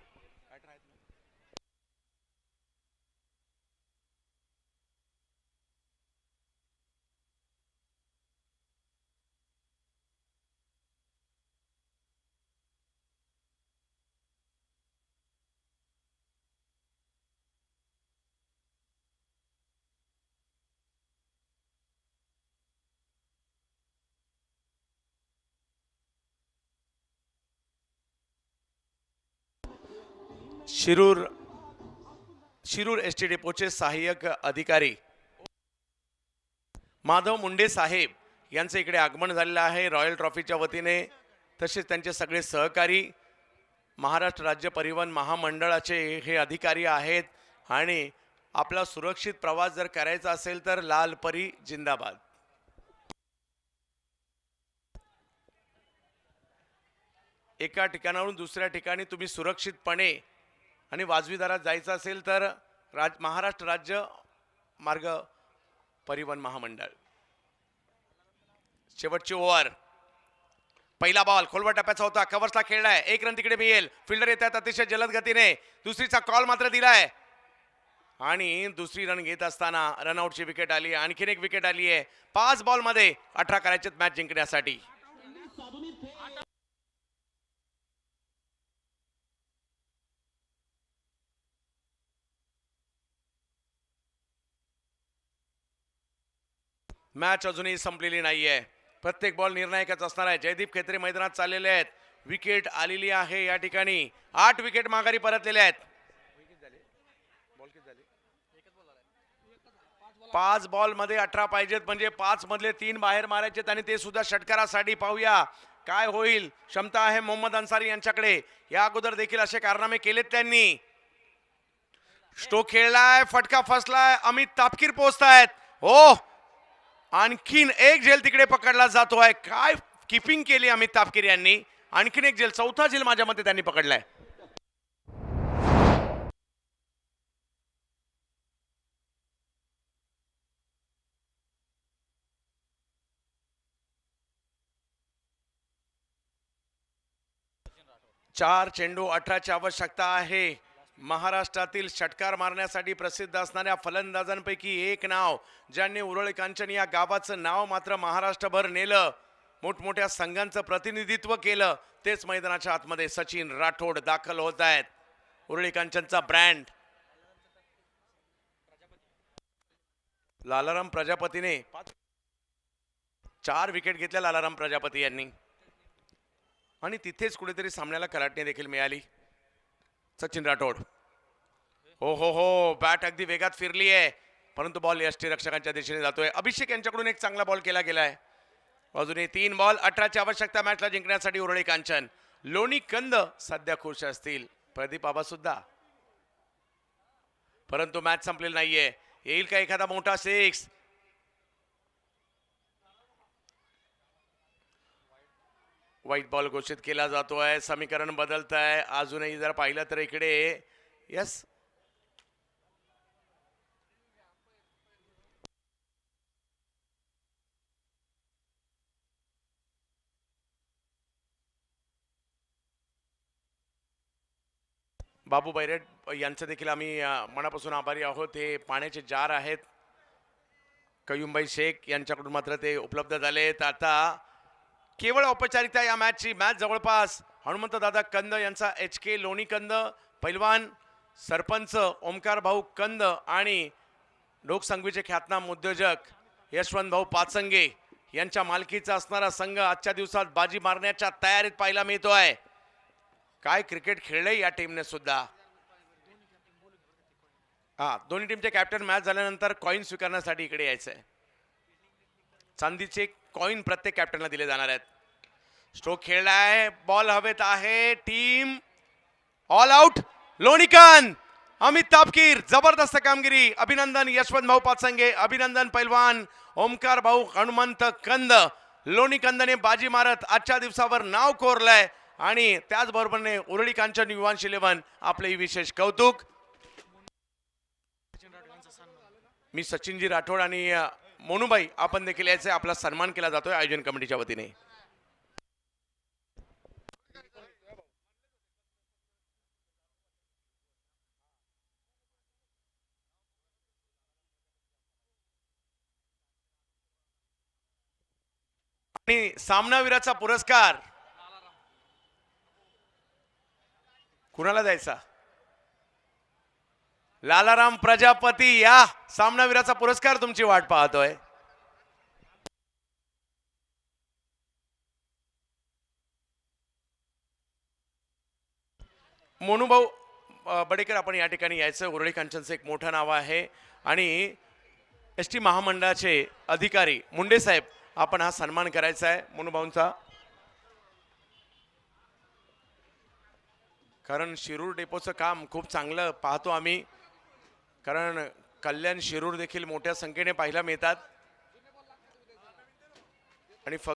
शिरूर एस टी डेपोचे सहाय्यक अधिकारी माधव मुंडे साहेब यांचे इकडे आगमन झालेलं आहे रॉयल ट्रॉफीच्या वतीने. तसेच त्यांचे सगळे सहकारी महाराष्ट्र राज्य परिवहन महामंडळाचे हे अधिकारी आहेत. आणि आपला सुरक्षित प्रवास जर करायचा असेल तर लाल परी जिंदाबाद. एका ठिकाणावरून दुसऱ्या ठिकाणी तुम्ही सुरक्षितपणे आणि वाजवी दरात जायचं असेल तर महाराष्ट्र राज्य मार्ग परिवहन महामंडळ. शेवटची ओव्हर. पहिला बॉल खोलवर टप्प्याचा होता. कव्हर्सला खेळलाय. 1 रन तिकडे मिळेल. फिल्डर येतात अतिशय जलद गतीने. दुसरीचा कॉल मात्र दिलाय आणि दुसरी रन घेत असताना रनआउटची विकेट आली. आणखीन एक विकेट आली आहे. 5 बॉल मध्ये 18 करायचे मॅच जिंकण्यासाठी. मॅच अजूनही संपलेली नाहीये. प्रत्येक बॉल निर्णायकच असणार आहे. जयदीप खेत्रे मैदानात चाललेले आहेत. विकेट आलेली आहे या ठिकाणी. 8 विकेट माघारी परतलेले आहेत. 5 बॉल मध्ये 18 पाहिजेत. म्हणजे 5 मधले 3 बाहेर मारायचे आणि ते सुद्धा षटकारासाठी. पाहूया काय होईल. क्षमता आहे मोहम्मद अन्सारी यांच्याकडे. या अगोदर देखील असे कारनामे केलेत त्यांनी. स्टोक खेळलाय. फटका फसलाय. अमित तापकीर पोहोचतायत. आणखीन एक झेल तिकडे पकडला जातोय. काय किपिंग केली अमित तापकीर यांनी. आणखीन एक झेल. 4था झेल माझ्या मते त्यांनी पकडलाय. चार चेंडू 18ची आवश्यकता आहे. महाराष्ट्रातील षटकार मारण्यासाठी प्रसिद्ध असणाऱ्या फलंदाजांपैकी एक नाव, ज्यांनी उरळी कांचन या गावाचं नाव मात्र महाराष्ट्रभर नेलं, मोठमोठ्या संघांचं प्रतिनिधित्व केलं, तेच मैदानाच्या आतमध्ये सचिन राठोड दाखल होत आहेत. उरळी कांचनचा ब्रँड. लालाराम प्रजापतीने 4 विकेट घेतल्या लालाराम प्रजापती यांनी. आणि तिथेच कुठेतरी सामन्याला कलाटणी देखील मिळाली. सचिन राठोड. हो बॅट अगदी वेगात फिरली आहे परंतु बॉल यष्टीरक्षकांच्या दिशेने जातोय. अभिषेक यांच्याकडून एक चांगला बॉल केला गेलाय. अजूनही 3 बॉल 18ची आवश्यकता मॅचला जिंकण्यासाठी उरळी कांचन. लोणी कंद सध्या खुश असतील. प्रदीप आबा सुद्धा. परंतु मॅच संपलेली नाहीये. येईल का एखादा मोठा सिक्स? व्हाईट बॉल घोषित केला जातोय. समीकरण बदलत आहे. अजूनही जर पाहिलं तर इकडे यस बाबू बैरेट यांचं देखील आम्ही मनापासून आभारी आहोत. हे पाण्याचे जार आहेत. कयुमबाई शेख यांच्याकडून मात्र ते उपलब्ध झालेत. आता केवळ औपचारिकता या मॅचची. मॅच जवळपास हनुमंत दादा कंद यांचा HK लोणी कंद, पैलवान सरपंच ओमकार भाऊ कंद आणि लोकसंगीचे ख्यातनाम उद्योजक यशवंत भाऊ पाचंगे यांच्या मालकीचा असणारा संघ आजच्या दिवसात बाजी मारण्याच्या तयारीत पाहायला मिळतोय. काय क्रिकेट खेळलंय या टीमने सुद्धा. दोन्ही टीमचे कॅप्टन मॅच झाल्यानंतर कॉईन स्वीकारण्यासाठी इकडे यायचंय. चांदीचे कॉईन प्रत्येक कॅप्टनला दिले जाणार आहेत. स्ट्रोक खेळलाय. बॉल हवेत आहे. Team all out. Lonikan, Amit Tapkir, जबरदस्त कामगिरी. अभिनंदन यशवंत भाऊ पाचंगे, अभिनंदन पैलवान ओमकार भाऊ हनुमंत कंद. लोणीकंदने बाजी मारत आजच्या दिवसावर नाव कोरलंय आणि त्याचबरोबरने उरळी कांचन युवांश 11 आपले विशेष कौतुक. मी सचिनजी राठोड आणि मोनूबाई आपण देखील याचा आपला सन्मान केला जातोय आयोजन कमिटीच्या वतीने. आणि सामनावीराचा पुरस्कार कुणाला द्यायचा? लालाराम प्रजापती या सामनावीराचा पुरस्कार तुमची वाट पाहतोय. मोनूभाऊ बडेकर आपण या ठिकाणी यायचं. उरळी कांचनचं एक मोठं नाव आहे आणि ST महामंडळाचे अधिकारी मुंडे साहेब आपण हा सन्मान करायचा आहे मोनूभाऊंचा. कारण शिरूर डेपोचं काम खूप चांगलं पाहतो आम्ही. कारण कल्याण शिरूर देखील मोठ्या संख्येने पाहायला मिळतात आणि